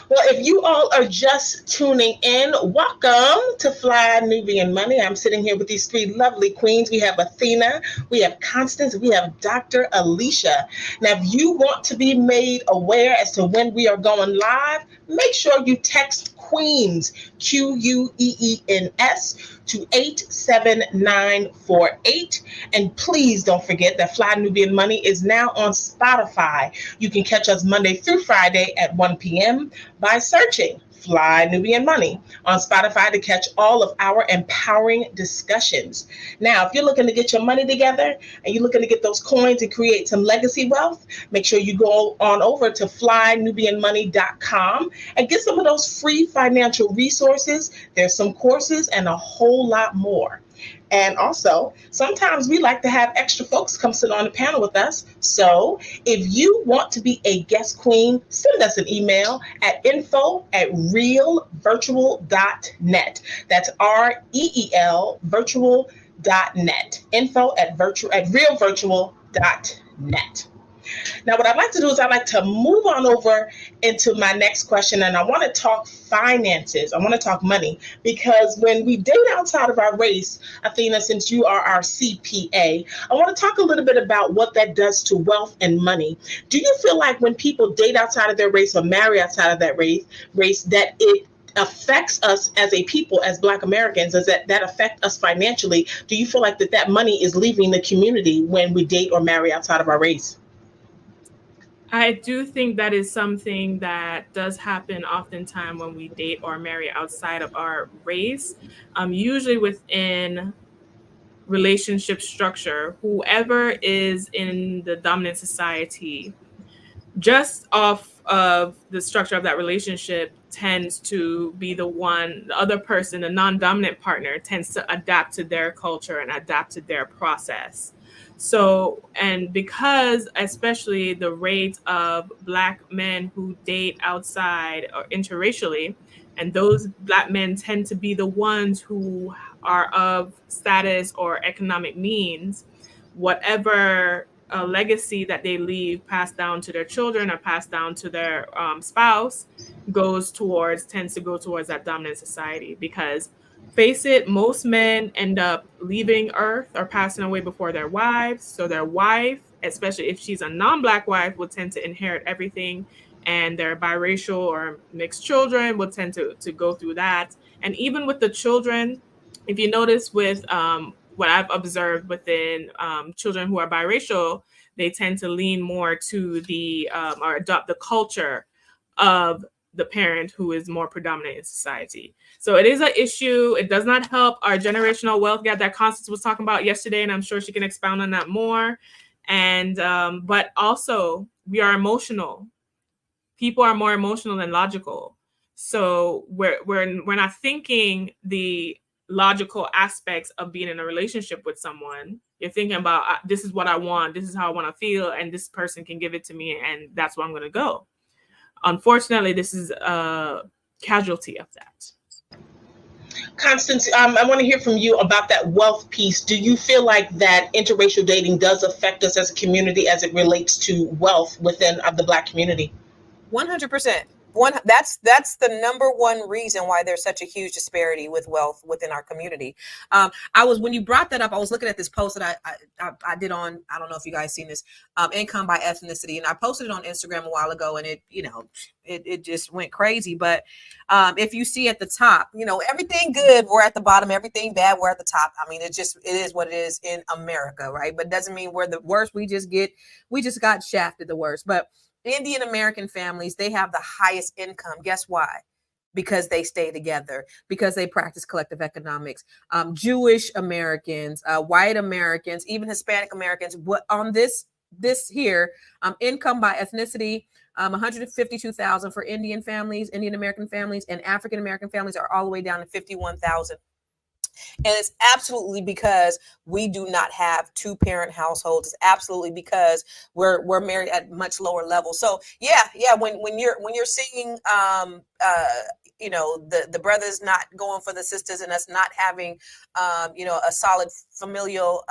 Well, if you all are just tuning in, welcome to Fly Nubian Money. I'm sitting here with these three lovely queens. We have Athena, we have Constance, we have Dr. Alicia. Now, if you want to be made aware as to when we are going live, make sure you text QUEENS, QUEENS, to 87948. And please don't forget that Fly Nubian Money is now on Spotify. You can catch us Monday through Friday at 1 p.m. by searching Fly Nubian Money on Spotify to catch all of our empowering discussions. Now, if you're looking to get your money together and you're looking to get those coins and create some legacy wealth, make sure you go on over to flynubianmoney.com and get some of those free financial resources. There's some courses and a whole lot more. And also, sometimes we like to have extra folks come sit on the panel with us. So if you want to be a guest queen, send us an email at info@realvirtual.net. That's REEL virtual.net. info@realvirtual.net. Now, what I'd like to do is I'd like to move on over into my next question, and I want to talk finances. I want to talk money, because when we date outside of our race, Athena, since you are our CPA, I want to talk a little bit about what that does to wealth and money. Do you feel like when people date outside of their race or marry outside of that race that it affects us as a people, as Black Americans? Does that affect us financially? Do you feel like that money is leaving the community when we date or marry outside of our race? I do think that is something that does happen oftentimes when we date or marry outside of our race. Usually within relationship structure, whoever is in the dominant society, just off of the structure of that relationship, tends to be the other person, the non-dominant partner, tends to adapt to their culture and adapt to their process. So, and because especially the rate of Black men who date outside or interracially, and those Black men tend to be the ones who are of status or economic means, whatever legacy that they leave passed down to their children or passed down to their spouse tends to go towards that dominant society. Because face it, most men end up leaving Earth or passing away before their wives. So their wife, especially if she's a non-Black wife, will tend to inherit everything. And their biracial or mixed children will tend to go through that. And even with the children, if you notice with what I've observed within children who are biracial, they tend to lean more to the or adopt the culture of the parent who is more predominant in society. So it is an issue. It does not help our generational wealth gap that Constance was talking about yesterday, and I'm sure she can expound on that more. And but also we are emotional. People are more emotional than logical. So we're not thinking the logical aspects of being in a relationship with someone. You're thinking about this is what I want, this is how I want to feel, and this person can give it to me, and that's where I'm going to go. Unfortunately, this is a casualty of that. Constance, I want to hear from you about that wealth piece. Do you feel like that interracial dating does affect us as a community as it relates to wealth within the Black community? 100%. That's the number one reason why there's such a huge disparity with wealth within our community. When you brought that up, I was looking at this post that I did on, I don't know if you guys seen this, income by ethnicity, and I posted it on Instagram a while ago, and it just went crazy. But if you see at the top, everything good, we're at the bottom, everything bad, we're at the top. I mean, it is what it is in America, right? But it doesn't mean we're the worst. We just got shafted the worst. But Indian American families, they have the highest income. Guess why? Because they stay together, because they practice collective economics. Jewish Americans, white Americans, even Hispanic Americans. What on this here, income by ethnicity, 152,000 for Indian American families, and African American families are all the way down to 51,000. And it's absolutely because we do not have two-parent households. It's absolutely because we're married at much lower levels. So yeah. When you're seeing the brothers not going for the sisters and us not having a solid familial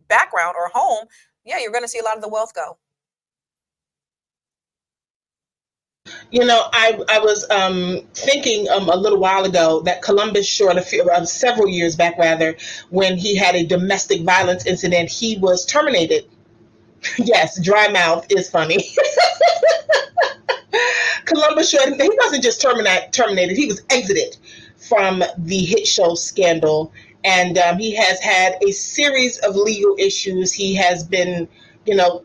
background or home, yeah, you're going to see a lot of the wealth go. I was thinking a little while ago that Columbus Short, several years back rather, when he had a domestic violence incident, he was terminated. Yes, dry mouth is funny. Columbus Short, he wasn't just terminated, he was exited from the hit show Scandal. And he has had a series of legal issues. He has been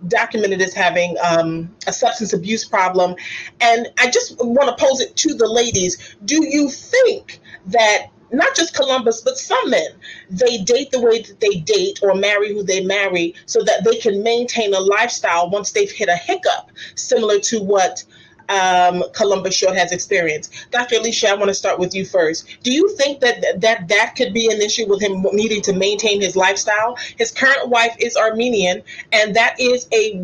documented as having a substance abuse problem. And I just want to pose it to the ladies. Do you think that not just Columbus, but some men, they date the way that they date or marry who they marry so that they can maintain a lifestyle once they've hit a hiccup, similar to what Columbus Short has experienced? Dr. Alicia, I want to start with you first. Do you think that could be an issue with him needing to maintain his lifestyle? His current wife is Armenian, and that is a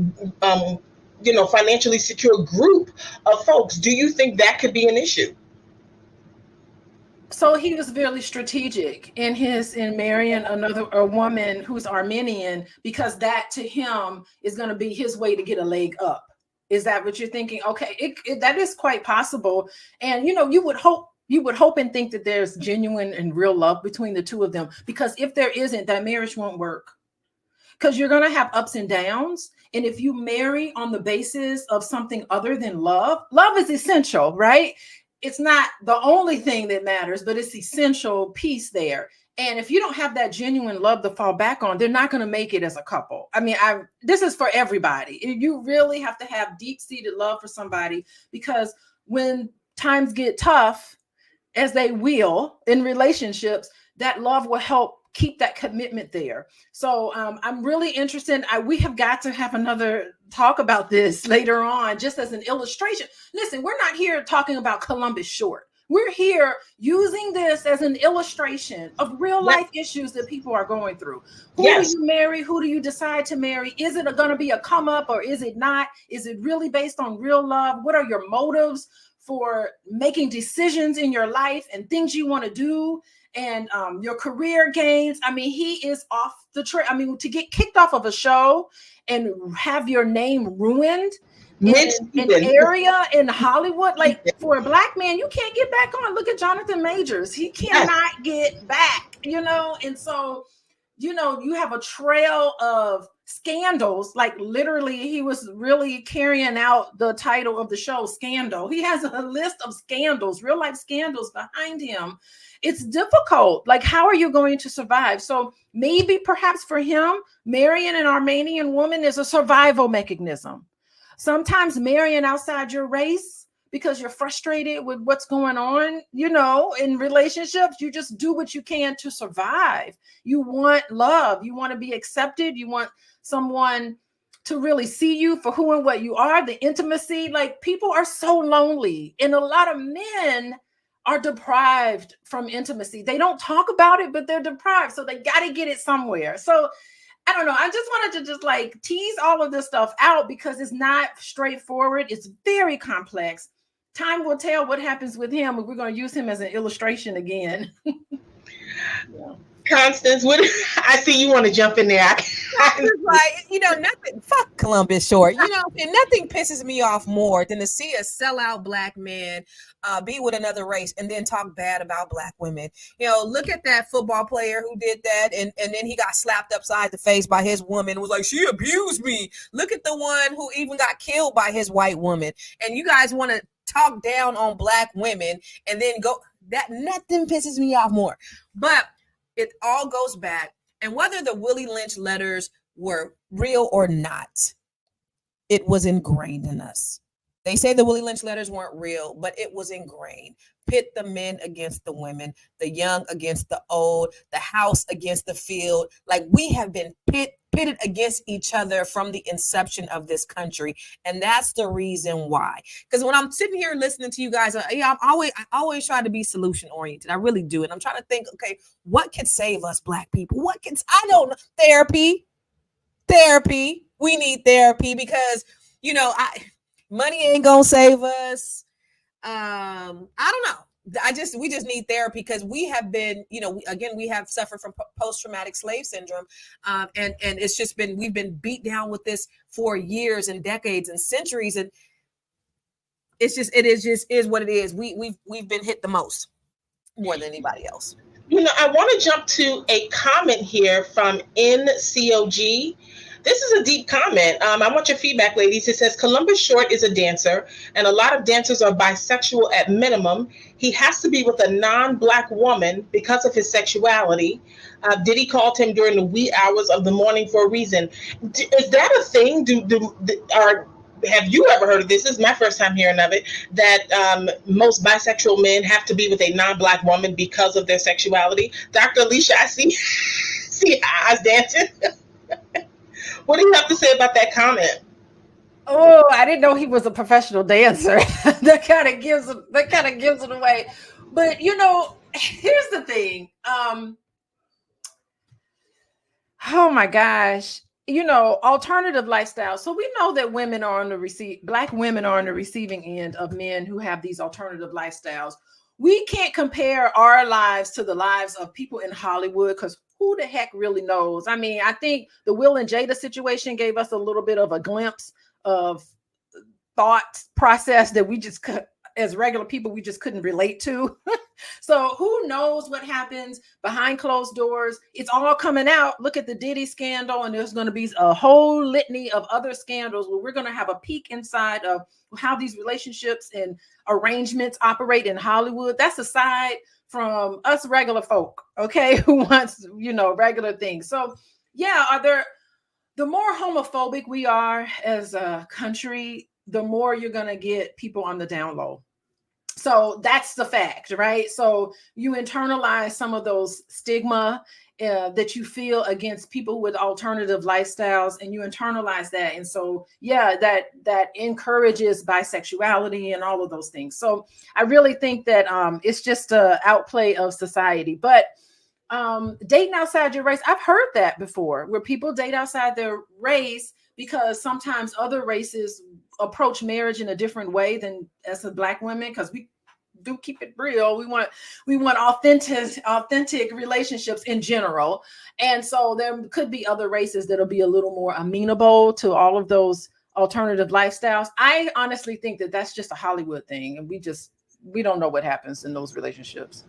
financially secure group of folks. Do you think that could be an issue? So he was very strategic in marrying a woman who's Armenian, because that to him is going to be his way to get a leg up. Is that what you're thinking? Okay, that is quite possible. And, you would hope and think that there's genuine and real love between the two of them, because if there isn't, that marriage won't work, because you're going to have ups and downs. And if you marry on the basis of something other than love is essential, right? It's not the only thing that matters, but it's essential piece there. And if you don't have that genuine love to fall back on, they're not going to make it as a couple. I mean, this is for everybody. You really have to have deep-seated love for somebody, because when times get tough, as they will in relationships, that love will help keep that commitment there. So I'm really interested. We have got to have another talk about this later on, just as an illustration. Listen, we're not here talking about Columbus Short. We're here using this as an illustration of real life issues that people are going through. Who do you marry? Who do you decide to marry? Is it going to be a come up, or is it not? Is it really based on real love? What are your motives for making decisions in your life and things you want to do, and your career gains? I mean, he is off the trail. I mean, to get kicked off of a show and have your name ruined in an area in Hollywood, like for a Black man, you can't get back on. Look at Jonathan Majors. He cannot get back, and so, you have a trail of scandals. Like literally, he was really carrying out the title of the show, Scandal. He has a list of scandals, real life scandals behind him. It's difficult. Like, how are you going to survive? So maybe perhaps for him, marrying an Armenian woman is a survival mechanism. Sometimes marrying outside your race because you're frustrated with what's going on, in relationships, you just do what you can to survive. You want love. You want to be accepted. You want someone to really see you for who and what you are, the intimacy. Like, people are so lonely, and a lot of men are deprived from intimacy. They don't talk about it, but they're deprived. So they got to get it somewhere. So I don't know. I just wanted to tease all of this stuff out, because it's not straightforward. It's very complex. Time will tell what happens with him. We're going to use him as an illustration again. Constance, what? I see you want to jump in there. Like, nothing. Fuck Columbus Short. And nothing pisses me off more than to see a sellout black man be with another race and then talk bad about black women. Look at that football player who did that, and then he got slapped upside the face by his woman and was like, she abused me. Look at the one who even got killed by his white woman. And you guys want to talk down on black women and then go. That nothing pisses me off more. But it all goes back, and whether the Willie Lynch letters were real or not, it was ingrained in us. They say the Willie Lynch letters weren't real, but it was ingrained. Pit the men against the women, the young against the old, the house against the field. Like, we have been pitted against each other from the inception of this country. And that's the reason why. Because when I'm sitting here listening to you guys, I always try to be solution oriented. I really do. And I'm trying to think, okay, what can save us black people? I don't know. Therapy. We need therapy because, money ain't gonna save us. I don't know. We just need therapy because we have been, we have suffered from post-traumatic slave syndrome. And it's just we've been beat down with this for years and decades and centuries. And it is what it is. We've been hit the most, more than anybody else. I want to jump to a comment here from NCOG. This is a deep comment. I want your feedback, ladies. It says, Columbus Short is a dancer, and a lot of dancers are bisexual at minimum. He has to be with a non-black woman because of his sexuality. Diddy called him during the wee hours of the morning for a reason. Is that a thing? Have you ever heard of this? This is my first time hearing of it, that most bisexual men have to be with a non-black woman because of their sexuality. Dr. Alicia, I see eyes dancing. What do you have to say about that comment? Oh, I didn't know he was a professional dancer. That kind of gives it away. But here's the thing. Oh my gosh. Alternative lifestyles. So we know that black women are on the receiving end of men who have these alternative lifestyles. We can't compare our lives to the lives of people in Hollywood because who the heck really knows? I mean, I think the Will and Jada situation gave us a little bit of a glimpse of thought process that we just as regular people, we just couldn't relate to. So who knows what happens behind closed doors? It's all coming out. Look at the Diddy scandal, and there's going to be a whole litany of other scandals where we're going to have a peek inside of how these relationships and arrangements operate in Hollywood. That's aside from us regular folk, okay, who wants, regular things. So yeah, the more homophobic we are as a country, the more you're going to get people on the down low. So that's the fact, right? So you internalize some of those stigma that you feel against people with alternative lifestyles, and you internalize that. And so, yeah, that encourages bisexuality and all of those things. So I really think that it's just an outplay of society. But dating outside your race, I've heard that before, where people date outside their race because sometimes other races approach marriage in a different way than as a black women, because we do keep it real. We want authentic relationships in general. And so there could be other races that'll be a little more amenable to all of those alternative lifestyles. I honestly think that that's just a Hollywood thing, and we don't know what happens in those relationships.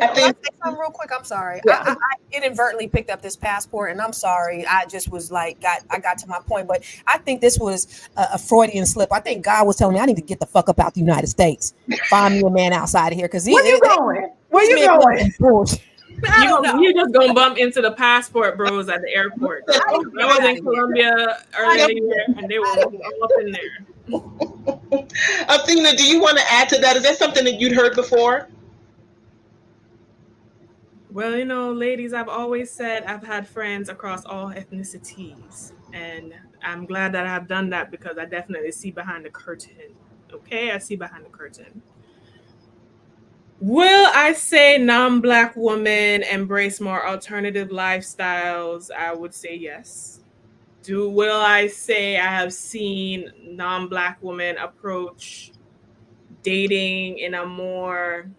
I think something real quick. I'm sorry. Yeah. I inadvertently picked up this passport, and I'm sorry. I just was like, I got to my point, but I think this was a Freudian slip. I think God was telling me I need to get the fuck up out the United States. Find me a man outside of here, because where you going? You're just gonna bump into the passport bros at the airport. I was in Colombia earlier, and they were all up in there. Athena, do you want to add to that? Is that something that you'd heard before? Well, ladies, I've always said I've had friends across all ethnicities, and I'm glad that I've done that because I definitely see behind the curtain. Okay, I see behind the curtain. Will I say non-Black women embrace more alternative lifestyles? I would say yes. Will I say I have seen non-Black women approach dating in a more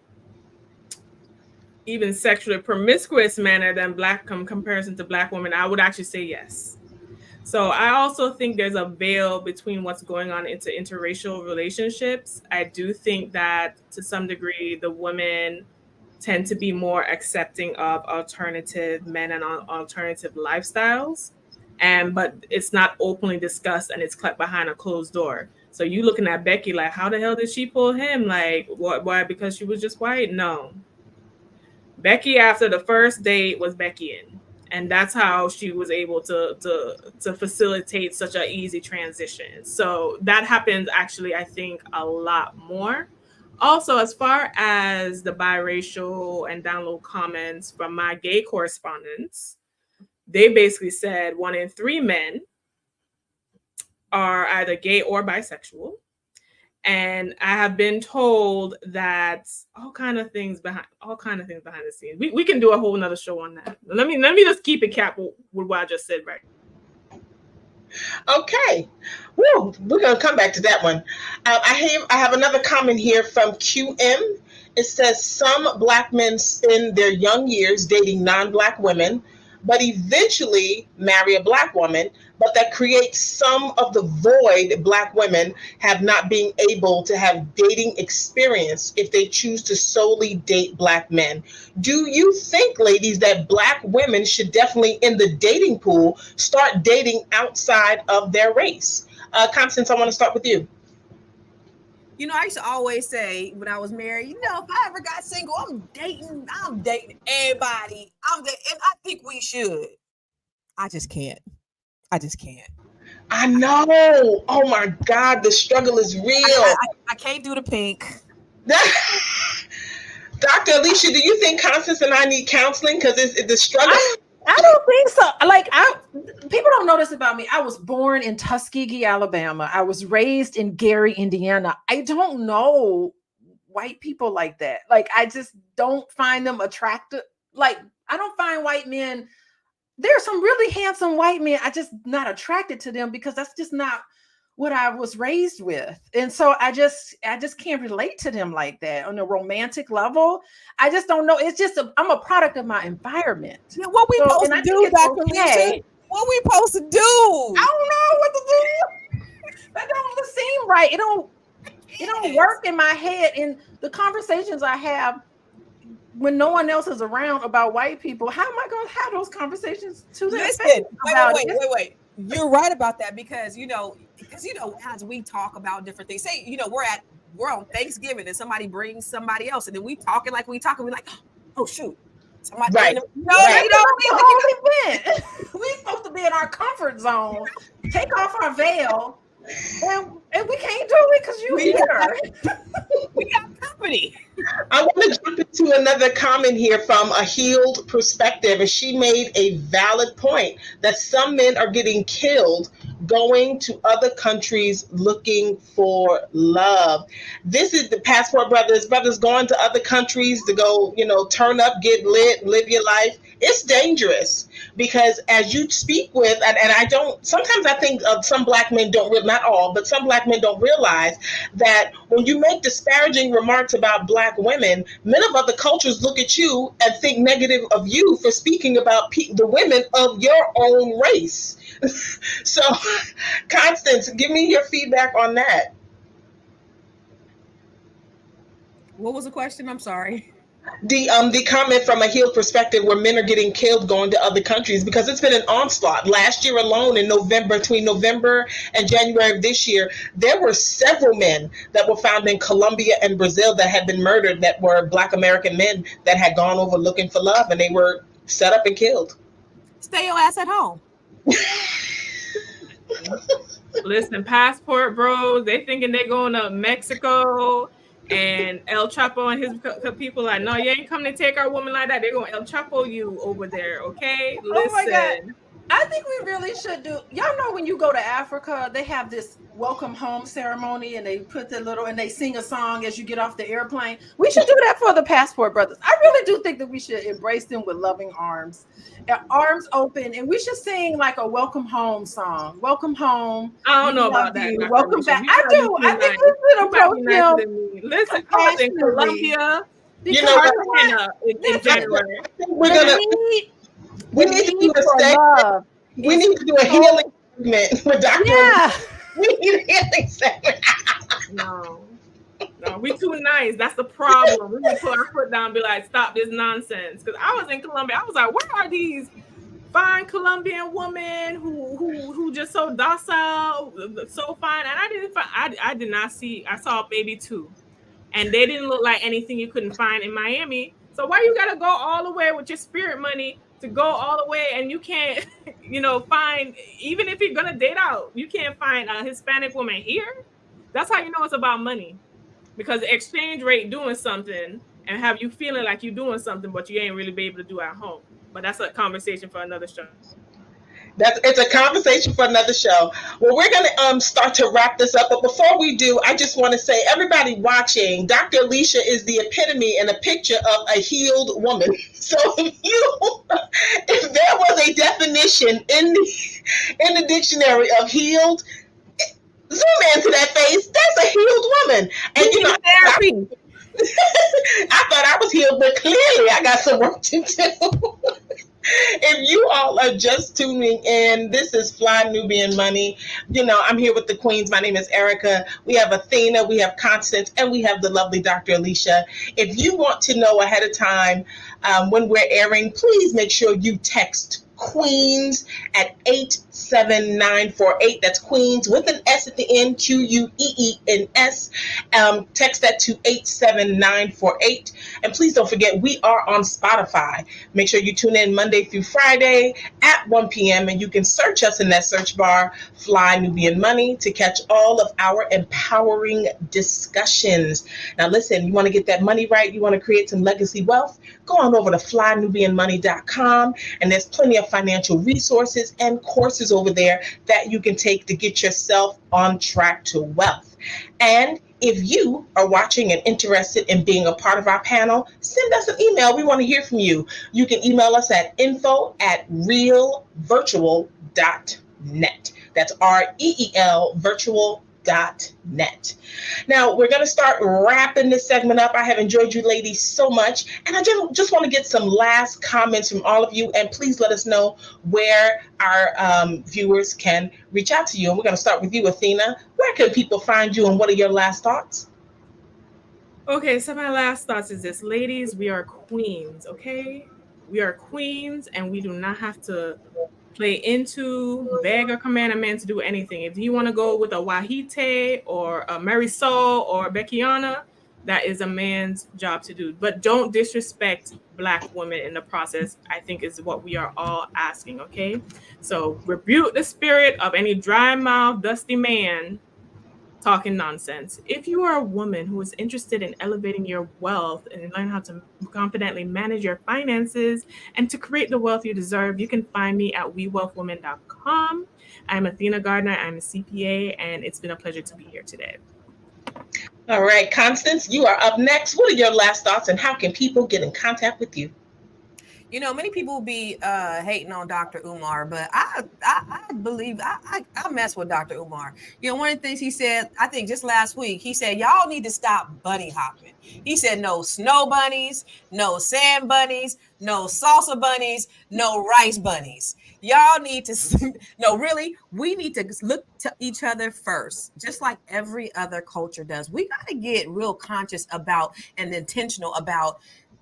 even sexually promiscuous manner than black comparison to black women, I would actually say yes. So I also think there's a veil between what's going on into interracial relationships. I do think that to some degree the women tend to be more accepting of alternative men and alternative lifestyles, and but it's not openly discussed and it's kept behind a closed door. So you looking at Becky like, how the hell did she pull him? Like, what? Why? Because she was just white? No, Becky after the first date was Becky in, and that's how she was able to facilitate such an easy transition. So that happens actually, I think, a lot more. Also, as far as the biracial and download comments from my gay correspondents, they basically said 1 in 3 men are either gay or bisexual. And I have been told that all kind of things behind the scenes. We can do a whole nother show on that. Let me just keep it capped with what I just said right. Okay. Woo, we're going to come back to that one. I have another comment here from QM. It says some black men spend their young years dating non-black women, but eventually marry a black woman, but that creates some of the void black women have not being able to have dating experience if they choose to solely date black men. Do you think, ladies, that black women should definitely in the dating pool start dating outside of their race? Constance, I want to start with you. You know, I used to always say when I was married, you know, if I ever got single, I'm dating everybody. And I think we should. I just can't. I know. Oh my God, the struggle is real. I can't do the pink. Dr. Alicia, do you think Constance and I need counseling? Because it's the struggle. I don't think so. Like, people don't know this about me. I was born in Tuskegee, Alabama. I was raised in Gary, Indiana. I don't know white people like that. Like, I just don't find them attractive. Like, I don't find white men. There are some really handsome white men. I just not attracted to them because that's just not what I was raised with. And so I just can't relate to them like that on a romantic level. I just don't know. It's just I'm a product of my environment. Yeah, what we supposed to do, Dr. Alicia? What we supposed to do? I don't know what to do. That don't seem right. It don't work in my head. In the conversations I have when no one else is around about white people, how am I going to have those conversations to them? Listen, wait. You're right about that because as we talk about different things, say we're on Thanksgiving and somebody brings somebody else, and then we talking like we talking, we're like, oh shoot, somebody. Right. We're supposed to be in our comfort zone, take off our veil, and we can't do it because you're here. We got company. I want to jump into another comment here from a healed perspective, and she made a valid point that some men are getting killed going to other countries looking for love. This is the passport brothers going to other countries to go, turn up, get lit, live your life. It's dangerous because as you speak with, and sometimes I think some black men not all, but some black men don't realize that when you make disparaging remarks about black women, men of other cultures look at you and think negative of you for speaking about the women of your own race. So, Constance, give me your feedback on that. What was the question? I'm sorry. The comment from a healed perspective where men are getting killed going to other countries because it's been an onslaught. Last year alone in between November and January of this year, there were several men that were found in Colombia and Brazil that had been murdered that were Black American men that had gone over looking for love and they were set up and killed. Stay your ass at home. Listen, passport bros, they thinking they're going to Mexico and El Chapo and his people like, no, you ain't coming to take our woman like that. They're going to El Chapo you over there, okay? Listen. Oh my God. I think we really should do. Y'all know when you go to Africa, they have this welcome home ceremony and they put and they sing a song as you get off the airplane. We should do that for the passport brothers. I really do think that we should embrace them with loving arms open, and we should sing like a welcome home song. Welcome home. I don't know about that. Welcome back. I do. I think we should approach them. Listen, I was in Colombia You know Start what? your hand up in January. We're The gonna need, we the need to need do a for segment. love. We is need to do a so- healing segment with Dr. Yeah. We need a healing segment. No, we too nice. That's the problem. We need to put our foot down and be like, stop this nonsense. Because I was in Colombia. I was like, where are these fine Colombian women who just so docile, so fine? And I didn't find, I did not see, I saw maybe two. And they didn't look like anything you couldn't find in Miami. So why you gotta go all the way with your spirit money to go all the way and you can't, find, even if you're gonna date out, you can't find a Hispanic woman here? That's how you know it's about money. Because the exchange rate doing something and have you feeling like you're doing something, but you ain't really be able to do at home. But that's a conversation for another show. It's a conversation for another show. Well, we're going to start to wrap this up. But before we do, I just want to say, everybody watching, Dr. Alicia is the epitome and a picture of a healed woman. So if there was a definition in the dictionary of healed, zoom into that face. That's a healed woman. And Therapy. I thought I was healed, but clearly I got some work to do. If you all are just tuning in, this is Fly Nubian Money. I'm here with the queens. My name is Erica. We have Athena, we have Constance, and we have the lovely Dr. Alicia. If you want to know ahead of time when we're airing, please make sure you text Queens at 87948. That's Queens with an S at the end, QUEENS. Text that to 87948. And please don't forget, we are on Spotify. Make sure you tune in Monday through Friday at 1 p.m. and you can search us in that search bar, Fly Nubian Money, to catch all of our empowering discussions. Now listen, you want to get that money right, you want to create some legacy wealth, go on over to flynubianmoney.com, and there's plenty of financial resources and courses over there that you can take to get yourself on track to wealth. And if you are watching and interested in being a part of our panel, send us an email. We want to hear from you. You can email us at info@realvirtual.net. That's REEL virtual.net. Now, we're going to start wrapping this segment up. I have enjoyed you ladies so much. And I just want to get some last comments from all of you. And please let us know where our viewers can reach out to you. And we're going to start with you, Athena. Where can people find you and what are your last thoughts? Okay, so my last thoughts is this. Ladies, we are queens, okay? We are queens and we do not have to play into, beg or command a man to do anything. If you want to go with a Wahite or a Marisol or Beckiana, that is a man's job to do. But don't disrespect Black women in the process, I think is what we are all asking, okay? So rebuke the spirit of any dry mouth, dusty man talking nonsense. If you are a woman who is interested in elevating your wealth and learn how to confidently manage your finances and to create the wealth you deserve, you can find me at wewealthwoman.com. I'm Athena Gardner. I'm a CPA, and it's been a pleasure to be here today. All right, Constance, you are up next. What are your last thoughts and how can people get in contact with you? Many people be hating on Dr. Umar, but I believe I mess with Dr. Umar. One of the things he said, I think just last week, he said, y'all need to stop bunny hopping. He said, no snow bunnies, no sand bunnies, no salsa bunnies, no rice bunnies. Y'all need to, no, really, we need to look to each other first, just like every other culture does. We got to get real conscious about and intentional about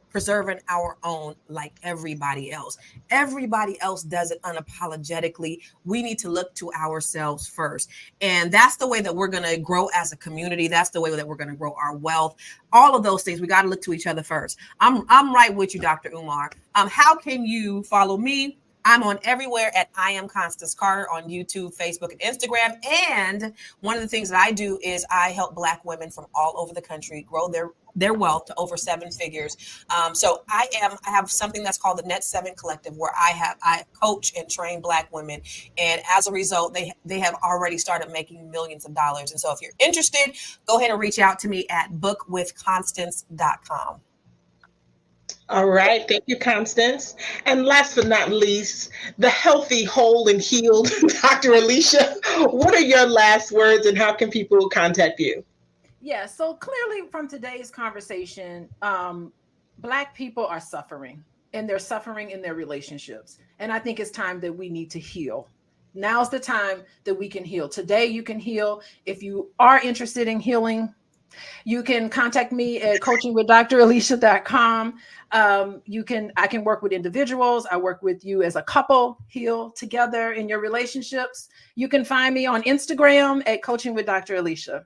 preserving our own like everybody else. Everybody else does it unapologetically. We need to look to ourselves first. And that's the way that we're going to grow as a community. That's the way that we're going to grow our wealth. All of those things, we got to look to each other first. I'm right with you, Dr. Umar. How can you follow me? I'm on everywhere at I Am Constance Carter on YouTube, Facebook, and Instagram. And one of the things that I do is I help Black women from all over the country grow their wealth to over 7 figures. So I have something that's called the Net 7 Collective, where I coach and train Black women. And as a result, they have already started making millions of dollars. And so if you're interested, go ahead and reach out to me at bookwithconstance.com. All right. Thank you, Constance. And last but not least, the healthy, whole, and healed Dr. Alicia. What are your last words and how can people contact you? Yeah, so clearly from today's conversation, Black people are suffering, and they're suffering in their relationships. And I think it's time that we need to heal. Now's the time that we can heal. Today, you can heal. If you are interested in healing, you can contact me at coachingwithdralicia.com. I can work with individuals. I work with you as a couple, heal together in your relationships. You can find me on Instagram at Coaching with Dr. Alicia.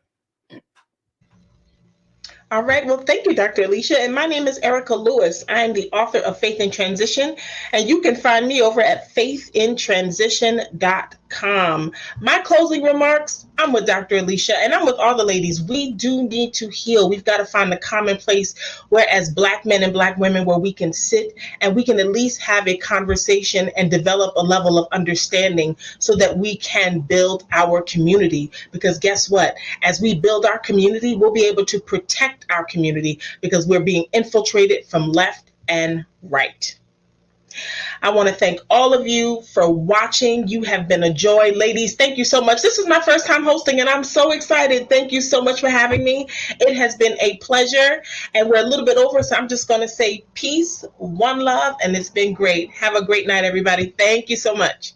All right. Well, thank you, Dr. Alicia. And my name is Erica Lewis. I am the author of Faith in Transition, and you can find me over at faithintransition.com. My closing remarks, I'm with Dr. Alicia, and I'm with all the ladies. We do need to heal. We've got to find the common place where, as Black men and Black women, where we can sit and we can at least have a conversation and develop a level of understanding so that we can build our community. Because guess what? As we build our community, we'll be able to protect our community because we're being infiltrated from left and right. I want to thank all of you for watching. You have been a joy. Ladies, thank you so much. This is my first time hosting, and I'm so excited. Thank you so much for having me. It has been a pleasure, and we're a little bit over, so I'm just going to say peace, one love, and it's been great. Have a great night, everybody. Thank you so much.